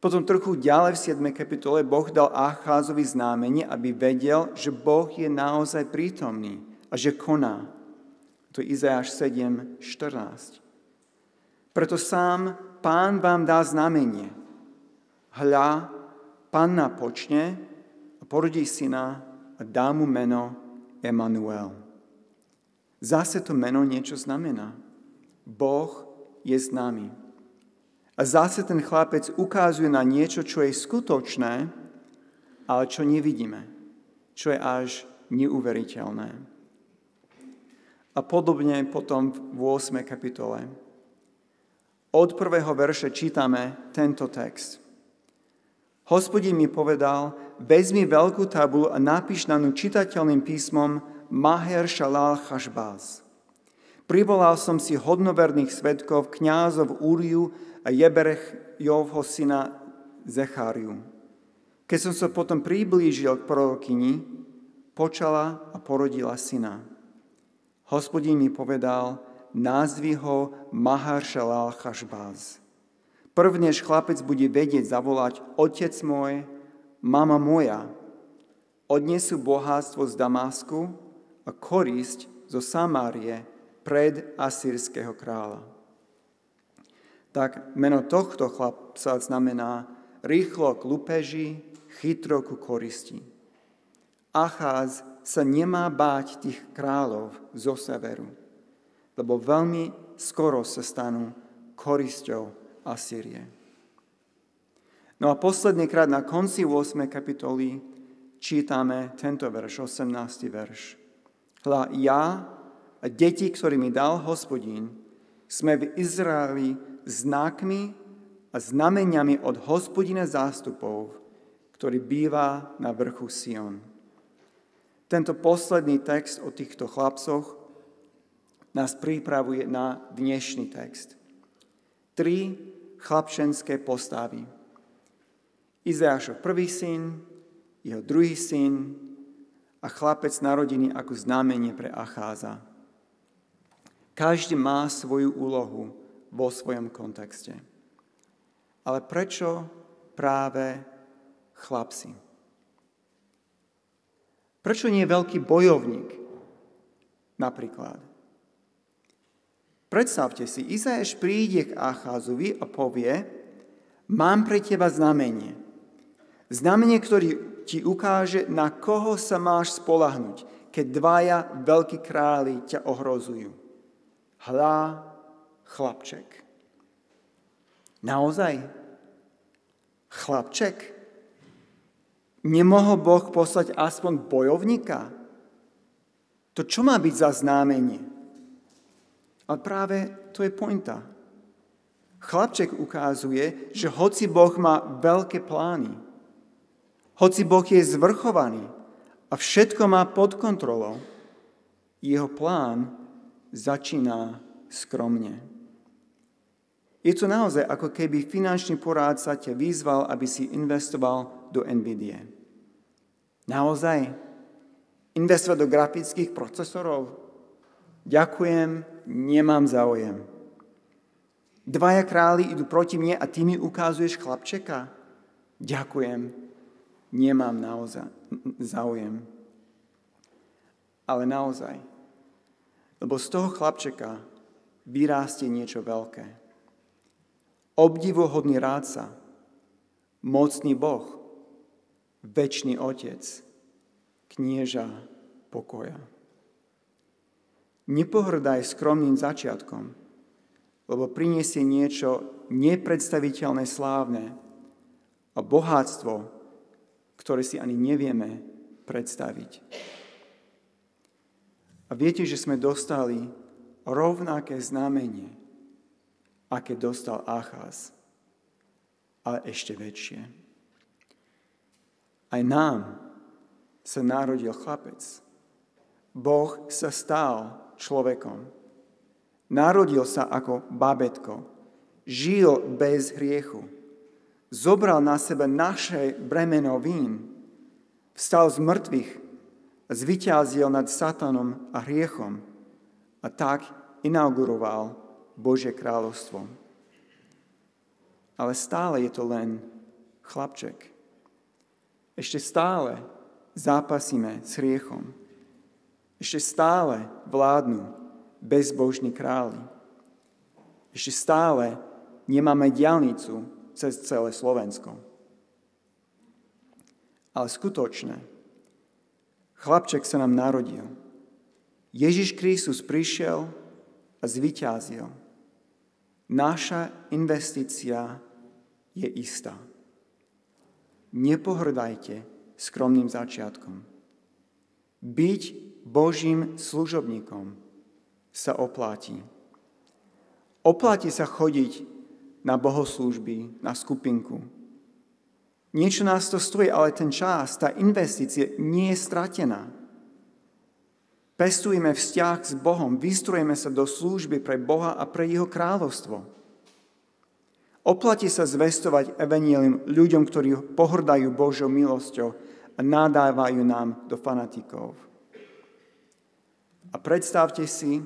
Potom trochu ďalej v 7. kapitole Boh dal Acházovi znamenie, aby vedel, že Boh je naozaj prítomný a že koná. To je Izajáš 7:14. Preto sám Pán vám dá znamenie. Hľa, panna počne a porodí syna a dá mu meno Emanuel. Zase to meno niečo znamená. Boh je s nami. A zase ten chlapec ukazuje na niečo, čo je skutočné, ale čo nevidíme, čo je až neuveriteľné. A A podobne potom v 8. kapitole. Od 1. verše čítame tento text. Hospodin mi povedal, vezmi veľkú tabuľu a napíš na ňu čitateľným písmom Maher Shalal Chashbaz. Privolal som si hodnoverných svedkov, kňazov Úriu a Jeberejovho syna Zecháriu. Keď som sa potom priblížil k prorokyni, počala a porodila syna. Hospodin mi povedal, nazvi ho Maher Shalal Chashbaz. Prvnež chlapec bude vedieť zavolať otec môj, mama moja. Odnesú bohatstvo z Damasku a korisť zo Samárie pred asýrskeho kráľa. Tak meno tohto chlapca znamená rýchlo k lúpeži, chytro ku koristi. Acház sa nemá báť tých kráľov zo severu, lebo veľmi skoro sa stanú korisťou Asýrie. No a posledný krát na konci 8. kapitoly čítame tento verš, 18. verš. Hľa, ja a deti, ktorý mi dal Hospodin, sme v Izraeli znakmi a znameniami od Hospodina zástupov, ktorý býva na vrchu Sion. Tento posledný text o týchto chlapcoch nás pripravuje na dnešný text. 3 chlapčenské postavy. Izajášov prvý syn, jeho druhý syn a chlapec narodený ako znamenie pre Acháza. Každý má svoju úlohu vo svojom kontexte. Ale prečo práve chlapci? Prečo nie veľký bojovník? Napríklad. Predstavte si, Izajáš príde k Acházovi a povie, mám pre teba znamenie. Znamenie, ktoré ti ukáže, na koho sa máš spoľahnúť, keď dvaja veľkí králi ťa ohrozujú. Hľa, chlapček. Naozaj? Chlapček? Nemohol Boh poslať aspoň bojovníka? To čo má byť za znamenie? Ale práve to je pointa. Chlapček ukazuje, že hoci Boh má veľké plány, hoci Boh je zvrchovaný a všetko má pod kontrolou, jeho plán začína skromne. Je to naozaj, ako keby finančný poradca ťa vyzval, aby si investoval do NVIDIA. Naozaj? Investovať do grafických procesorov? Ďakujem, nemám záujem. Dvaja králi idú proti mne a ty mi ukazuješ chlapčeka? Ďakujem, nemám naozaj záujem. Ale naozaj, lebo z toho chlapčeka vyrástie niečo veľké. Obdivuhodný rádca, mocný Boh, večný Otec, knieža pokoja. Nepohrdaj skromným začiatkom, lebo priniesie niečo nepredstaviteľné slávne a bohatstvo, ktoré si ani nevieme predstaviť. A viete, že sme dostali rovnaké znamenie, aké dostal Acház, ale ešte väčšie. Aj nám sa narodil chlapec. Boh sa stal človekom. Narodil sa ako babetko. Žil bez hriechu. Zobral na seba naše bremeno vín. Vstal z mŕtvych a zvíťazil nad satanom a hriechom. A tak inauguroval Božie kráľovstvo. Ale stále je to len chlapček. Ešte stále zápasíme s hriechom. Ešte stále vládnu bezbožní králi. Ešte stále nemáme diaľnicu cez celé Slovensko. Ale skutočne, chlapček sa nám narodil. Ježiš Kristus prišiel a zvíťazil. Naša investícia je istá. Nepohrdajte skromným začiatkom. Byť Božím služobníkom sa oplatí. Oplatí sa chodiť na bohoslúžby, na skupinku. Niečo nás to stojí, ale ten čas, tá investícia nie je stratená. Pestujeme vzťah s Bohom, vystrujeme sa do služby pre Boha a pre Jeho kráľovstvo. Oplatí sa zvestovať evanjelium ľuďom, ktorí pohrdajú Božou milosťou a nadávajú nám do fanatikov. A predstavte si,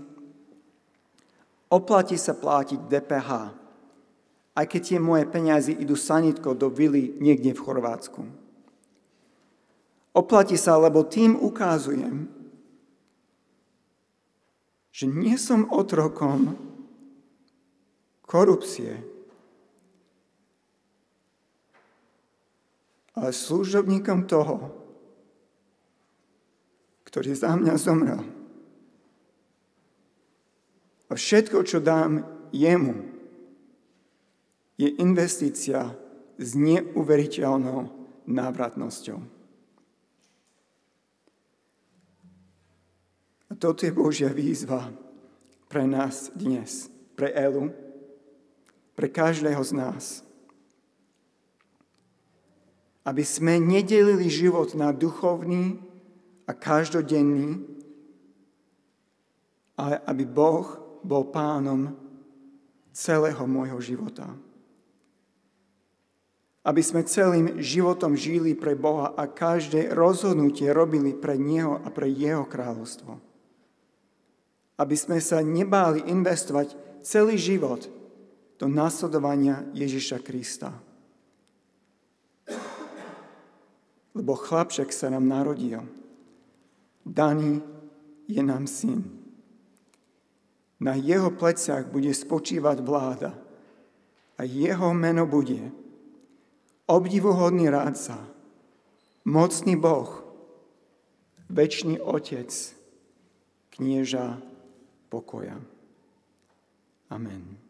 oplatí sa platiť DPH, aj keď tie moje peniaze idú sanitko do vily niekde v Chorvátsku. Oplatí sa, lebo tým ukazujem, že nie som otrokom korupcie, ale služobníkom toho, ktorý za mňa zomrel. A všetko, čo dám jemu, je investícia s neuveriteľnou návratnosťou. A toto je Božia výzva pre nás dnes, pre Elu, pre každého z nás. Aby sme nedelili život na duchovný a každodenný, ale aby Boh bol pánom celého môjho života. Aby sme celým životom žili pre Boha a každé rozhodnutie robili pre Neho a pre Jeho kráľovstvo. Aby sme sa nebáli investovať celý život do nasledovania Ježiša Krista. Lebo chlapček sa nám narodil. Daný je nám syn. Na jeho pleciach bude spočívať vláda a jeho meno bude obdivuhodný rádca, mocný Boh, večný Otec, knieža pokoja. Amen.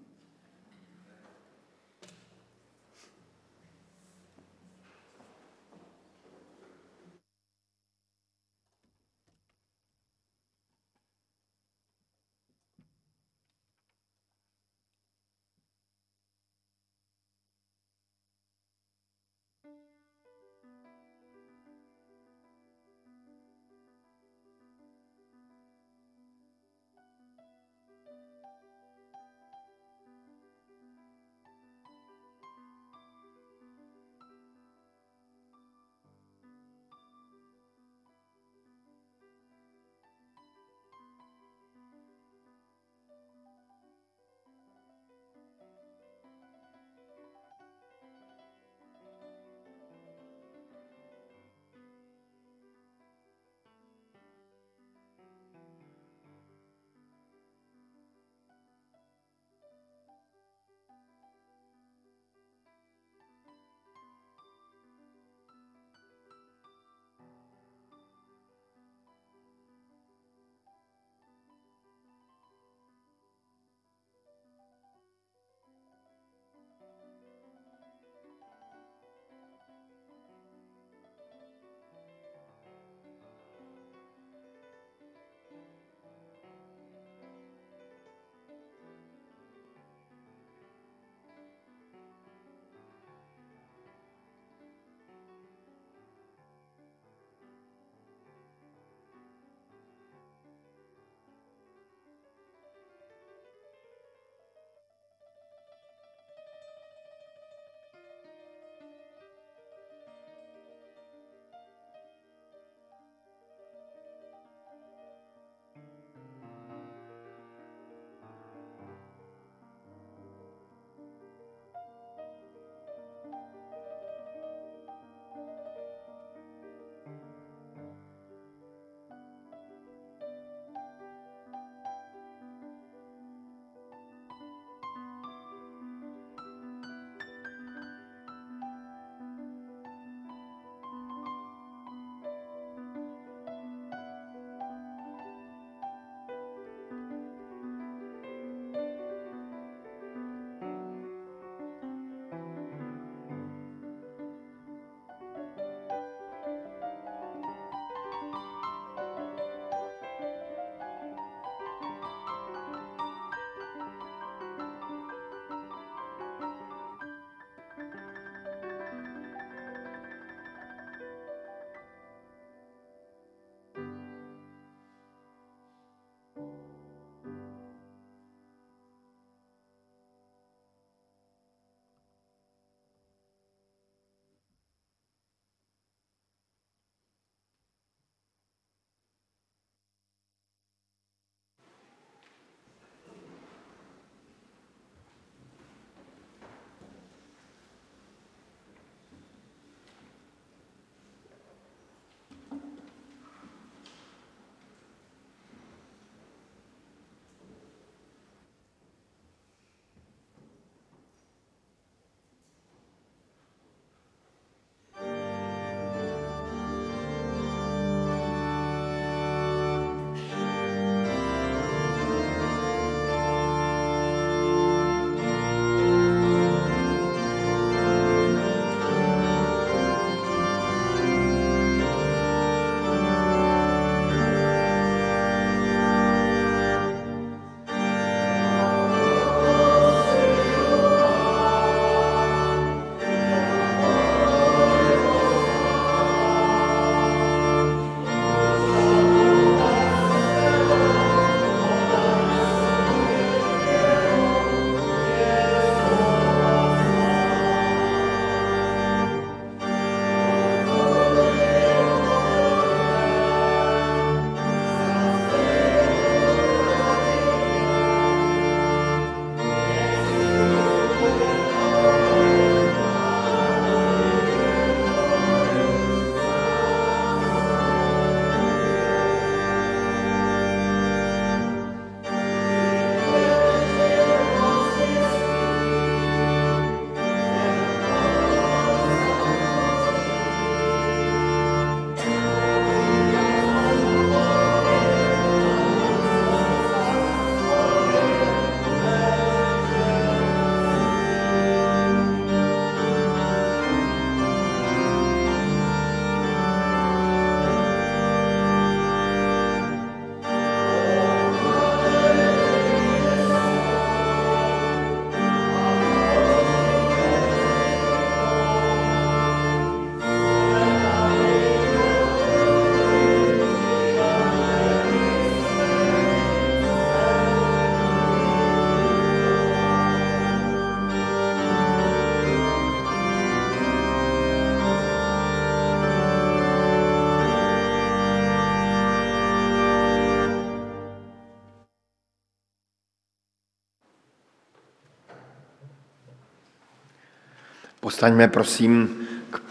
Postaňme prosím k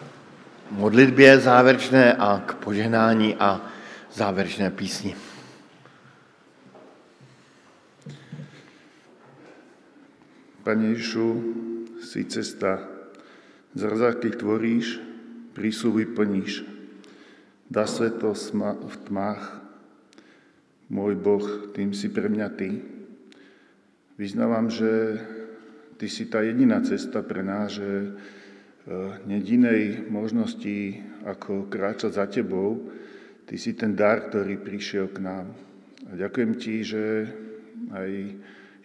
modlitbě závěrečné a k požehnání a závěrečné písni. Pane Ježišu, si cesta, zrzaky tvoríš, prísľuby plníš, dá svetlo v tmách. Môj Boh, tým si pre mňa Ty. Vyznávam, že Ty si tá jediná cesta pre nás, že jedinej možnosti, ako kráčať za Tebou, Ty si ten dar, ktorý prišiel k nám. A ďakujem Ti, že aj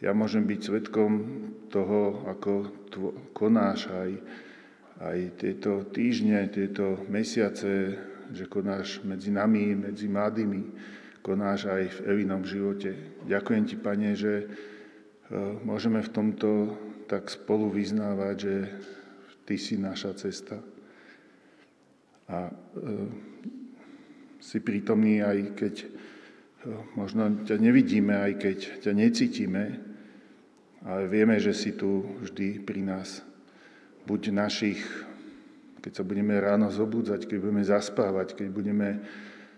ja môžem byť svedkom toho, ako konáš aj tieto týždne, tieto mesiace, že konáš medzi nami, medzi mladými, konáš aj v Evinom živote. Ďakujem Ti, Pane, že môžeme v tomto tak spolu vyznávať, že Ty si naša cesta. A si prítomný, aj keď možno ťa nevidíme, aj keď ťa necítime, ale vieme, že si tu vždy pri nás. Buď našich, keď sa budeme ráno zobudzať, keď budeme zaspávať, keď budeme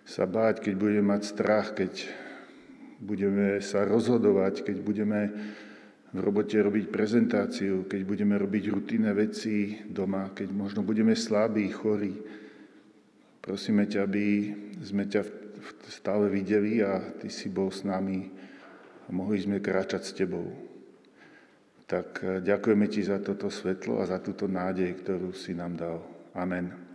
sa báť, keď budeme mať strach, keď budeme sa rozhodovať, keď budeme v robote robiť prezentáciu, keď budeme robiť rutinné veci doma, keď možno budeme slabí, chorí. Prosíme ťa, aby sme ťa stále videli a Ty si bol s nami a mohli sme kráčať s Tebou. Tak ďakujeme Ti za toto svetlo a za túto nádej, ktorú si nám dal. Amen.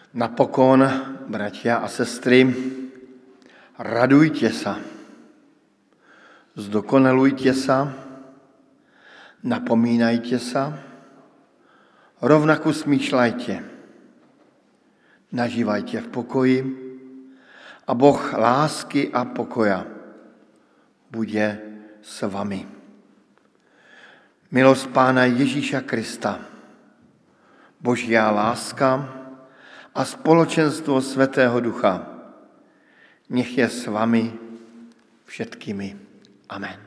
Napokon, bratia a sestry, radujte sa, zdokonalujte sa, napomínajte sa, rovnako smýšľajte, nažívajte v pokoji a Boh lásky a pokoja bude s vami. Milosť Pána Ježíša Krista, Božia láska a spoločenstvo Svätého Ducha nech je s vami všetkými. Amen.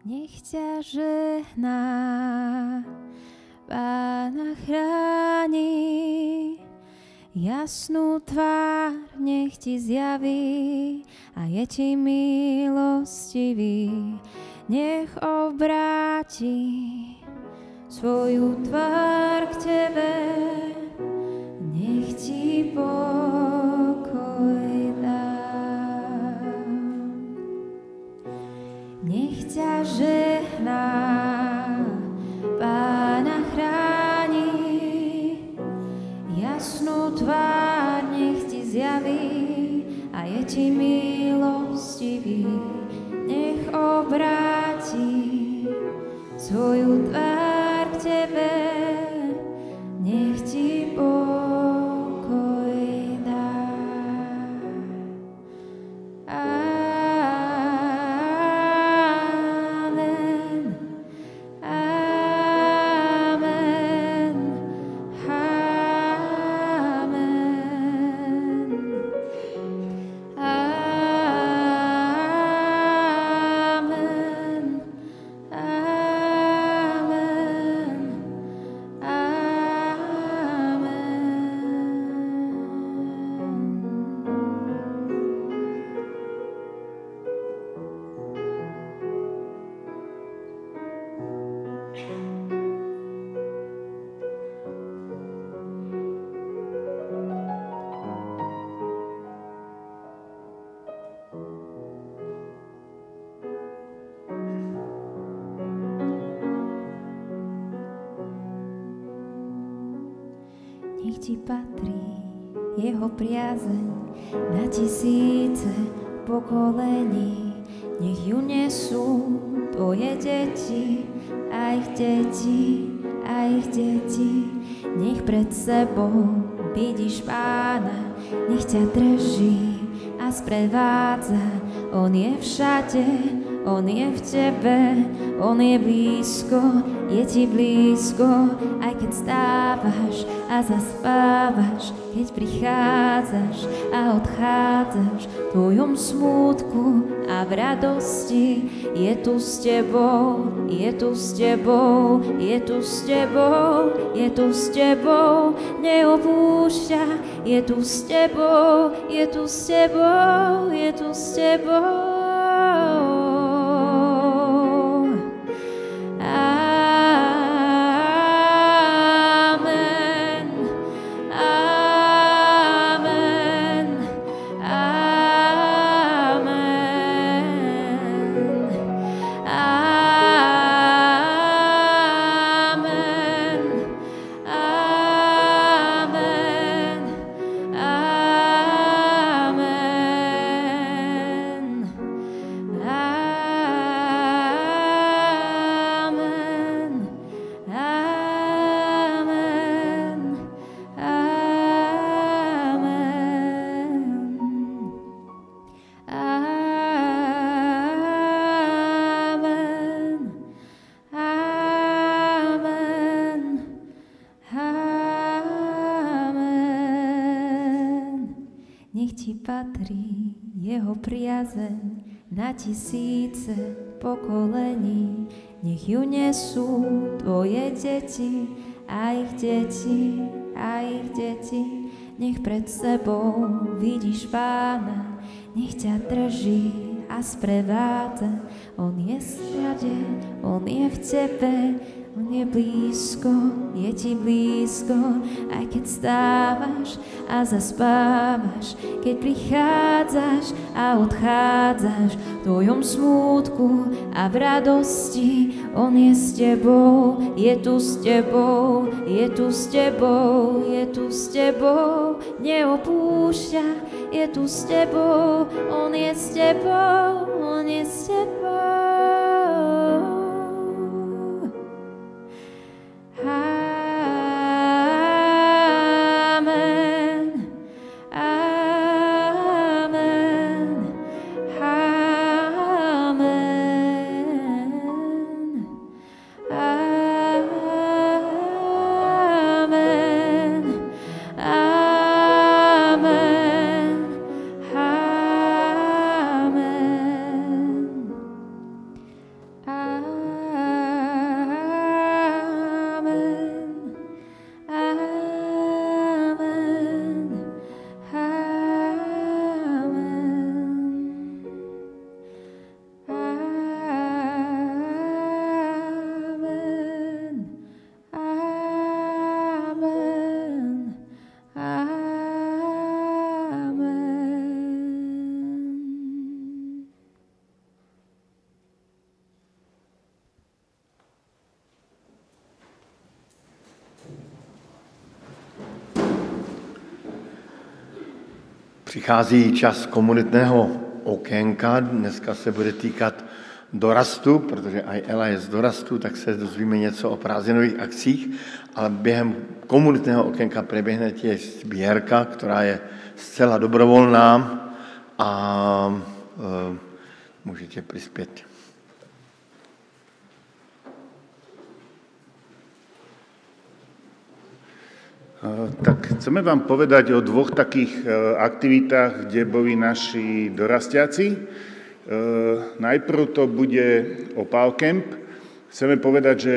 Nech ťa žehná, Pána chráni, jasnú tvár nech ti zjaví a je ti milostivý. Nech obráti svoju tvár k tebe, nech ti pokoj dá. Nech ťa žehná, Pána chráni, jasnú tvár nech ti zjaví a je ti milostivý. Nech obráti svoju tvár k tebe, nech ti pokoj dá. Amen. ti patrí jeho priazeň na tisíce pokolení. Nech ju nesú tvoje deti, a ich deti, a ich deti. Nech pred sebou vidíš Pána, nech ťa drží a sprevádza. On je všade, on je v tebe, on je blízko, je ti blízko, aj keď stávaš a zaspávaš, keď prichádzaš a odchádzaš, v tvojom smútku a v radosti je tu s tebou, je tu s tebou, je tu s tebou, je tu s tebou, neopúšťa, je tu s tebou, je tu s tebou, je tu s tebou. Patrí jeho priazeň na tisíce pokolení. Nech ju nesú tvoje deti, a ich deti, a ich deti. Nech pred sebou vidíš Pána, nech ťa drží a sprevádza. On je všade, on je v tebe, on je blízko, je ti blízko, aj keď stávaš a zaspávaš, keď prichádzaš a odchádzaš, v tvojom smútku a v radosti, on je s tebou, je tu s tebou, je tu s tebou, je tu s tebou, neopúšťa, je tu s tebou, on je s tebou, on je s tebou. Přichází čas komunitného okénka, dneska se bude týkat dorastu, protože aj Ela je z dorastu, tak se dozvíme něco o prázdninových akcích, ale během komunitného okénka preběhne těž sbírka, která je zcela dobrovolná a můžete přispět. Tak chceme vám povedať o dvoch takých aktivitách, kde boli naši dorastiaci. Najprv to bude Opal Camp. Chceme povedať, že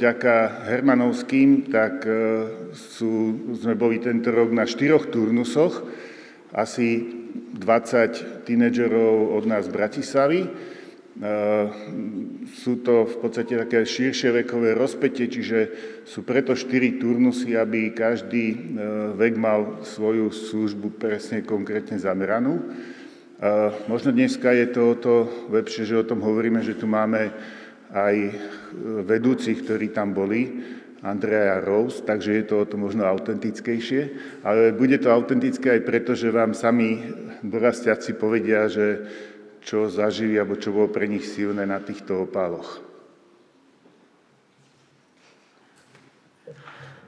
vďaka Hermanovským tak sme boli tento rok na 4 turnusoch, asi 20 tínedžerov od nás z Bratislavy. Sú to v podstate také širšie vekové rozpätie, čiže sú preto 4 turnusy, aby každý vek mal svoju službu presne konkrétne zameranú. Možno dneska je to o to lepšie, že o tom hovoríme, že tu máme aj vedúcich, ktorí tam boli, Andrea Rose, takže je to o to možno autentickejšie, ale bude to autentické aj preto, že vám sami dorastiaci povedia, že čo zažili alebo čo bolo pre nich silné na týchto opáloch.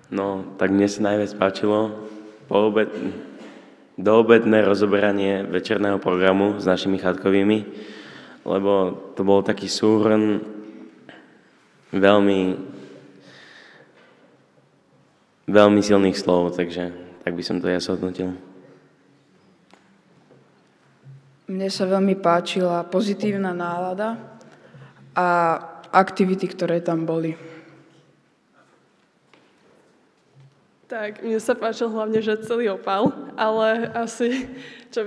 No, tak mne sa najviac páčilo doobedné rozoberanie večerného programu s našimi chatkovými, lebo to bol taký súhrn veľmi silných slov, takže tak by som to ja zhodnotil. Mne sa veľmi páčila pozitívna nálada a aktivity, ktoré tam boli. Tak, mne sa páčil hlavne, že celý opal, ale asi, čo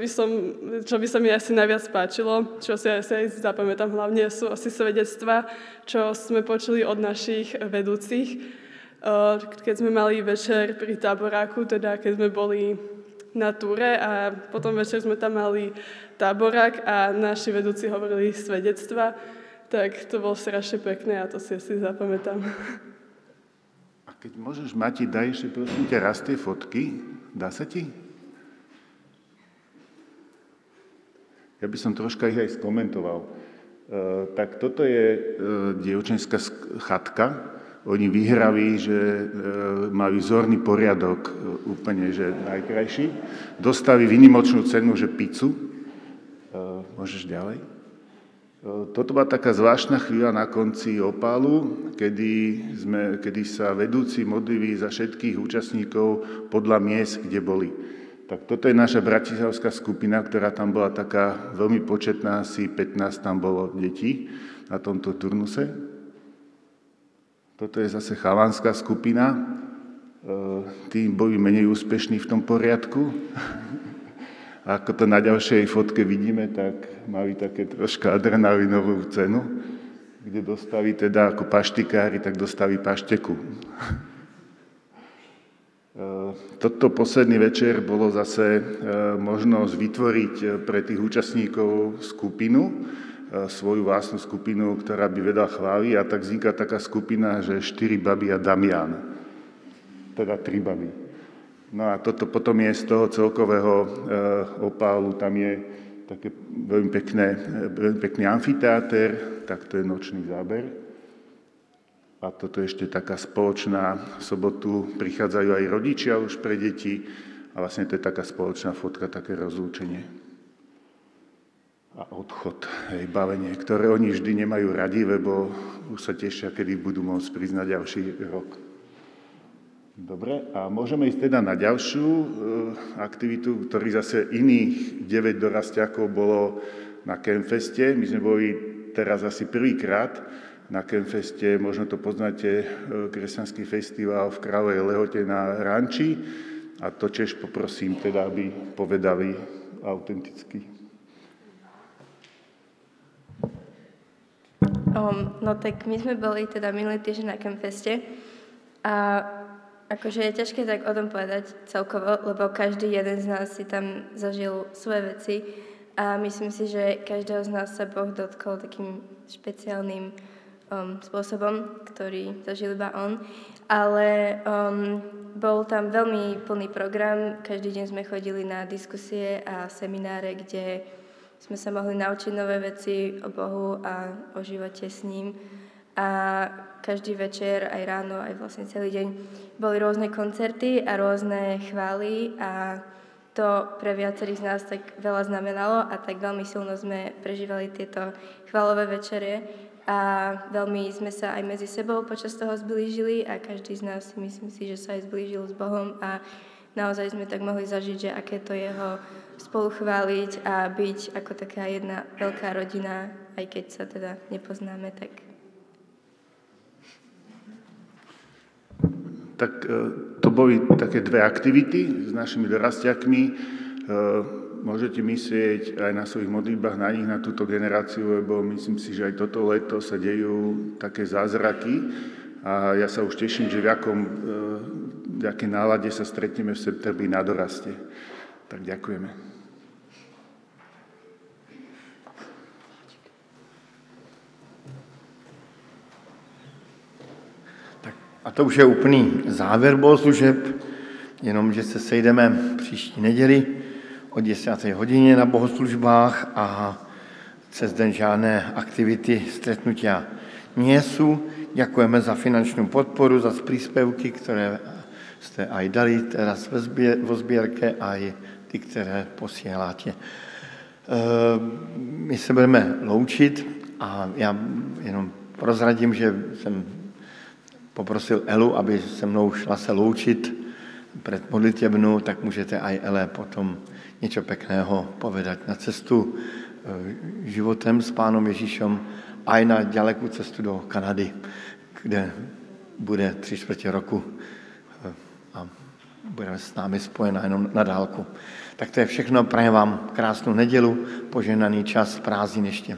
by sa mi asi najviac páčilo, čo si asi aj zapamätám hlavne, sú asi svedectvá, čo sme počuli od našich vedúcich, keď sme mali večer pri táboráku, teda keď sme boli na túre a potom večer sme tam mali táborák a naši vedúci hovorili svedectva, tak to bolo strašne pekné a to si asi zapamätám. Keď môžeš, Mati, daj ešte prosím ťa raz tie fotky. Dá sa ti? Ja by som troška ich aj skomentoval. Tak toto je dievčenská chatka. Oni vyhraví, že majú vzorný poriadok, úplne že najkrajší. Dostali výnimočnú cenu, že pizzu. Môžeš ďalej? Toto bola taká zvláštna chvíľa na konci opálu, kedy sa vedúci modlili za všetkých účastníkov podľa miest, kde boli. Tak toto je naša bratislavská skupina, ktorá tam bola taká veľmi početná, asi 15 tam bolo detí na tomto turnuse. Toto je zase chalanská skupina, tí boli menej úspešní v tom poriadku. A ako to na ďalšej fotke vidíme, tak mali také troška adrenalinovú cenu, kde dostali teda ako paštikári, tak dostali pašteku. Toto posledný večer bolo zase možnosť vytvoriť pre tých účastníkov skupinu, svoju vlastnú skupinu, ktorá by vedela chváliť, a tak vzniká taká skupina, že 4 baby a Damian. Teda 3 baby. No a toto potom je z toho celkového opálu, tam je také veľmi pekný amfiteáter, tak to je nočný záber. A toto je ešte taká spoločná, v sobotu prichádzajú aj rodičia už pre deti a vlastne to je taká spoločná fotka, také rozlúčenie. A odchod, bavenie, ktoré oni vždy nemajú radi, lebo už sa tešia, kedy budú môcť prísť na ďalší rok. Dobre, a môžeme ísť teda na ďalšiu aktivitu, ktorý zase iných 9 dorastiakov bolo na Campfeste. My sme boli teraz asi prvýkrát na Campfeste, možno to poznáte, kresťanský festival v Kráľovej Lehote na ranči. A to tiež poprosím teda, aby povedali autenticky. No tak my sme boli teda minulý týždeň na Campfeste a akože je ťažké tak o tom povedať celkovo, lebo každý jeden z nás si tam zažil svoje veci a myslím si, že každého z nás sa Boh dotkol takým špeciálnym spôsobom, ktorý zažil iba on. Ale bol tam veľmi plný program, každý deň sme chodili na diskusie a semináre, kde sme sa mohli naučiť nové veci o Bohu a o živote s ním. A každý večer, aj ráno, aj vlastne celý deň boli rôzne koncerty a rôzne chvály a to pre viacerých z nás tak veľa znamenalo a tak veľmi silno sme prežívali tieto chválové večere a veľmi sme sa aj medzi sebou počas toho zblížili a každý z nás myslím si, že sa aj zblížil s Bohom a naozaj sme tak mohli zažiť, že aké to je ho spolu chváliť a byť ako taká jedna veľká rodina, aj keď sa teda nepoznáme, tak. Tak to boli také 2 aktivity s našimi dorastiakmi. Môžete myslieť aj na svojich modlitbách na nich, na túto generáciu, lebo myslím si, že aj toto leto sa dejú také zázraky a ja sa už teším, že v akej nálade sa stretneme v septembri na doraste. Tak ďakujeme. A to už je úplný závěr bohoslužeb, jenom že se sejdeme příští neděli o 10. hodině na bohoslužbách a cez den žádné aktivity, stretnutia nie sú. Ďakujeme za finančnú podporu, za príspevky, ktoré ste aj dali teraz vo zbierke, aj ty, ktoré posielate. My se budeme loučit a já jenom prozradím, že jsem poprosil Elu, aby se mnou šla se loučit před modlitebnou, tak můžete aj Ele potom něco pekného povedať na cestu životem s Pánom Ježíšom, aj na ďalekú cestu do Kanady, kde bude 3/4 roku a budeme s námi spojená jenom na dálku. Tak to je všechno, prajem vám krásnou nedělu, požehnaný čas prázdnin ještě.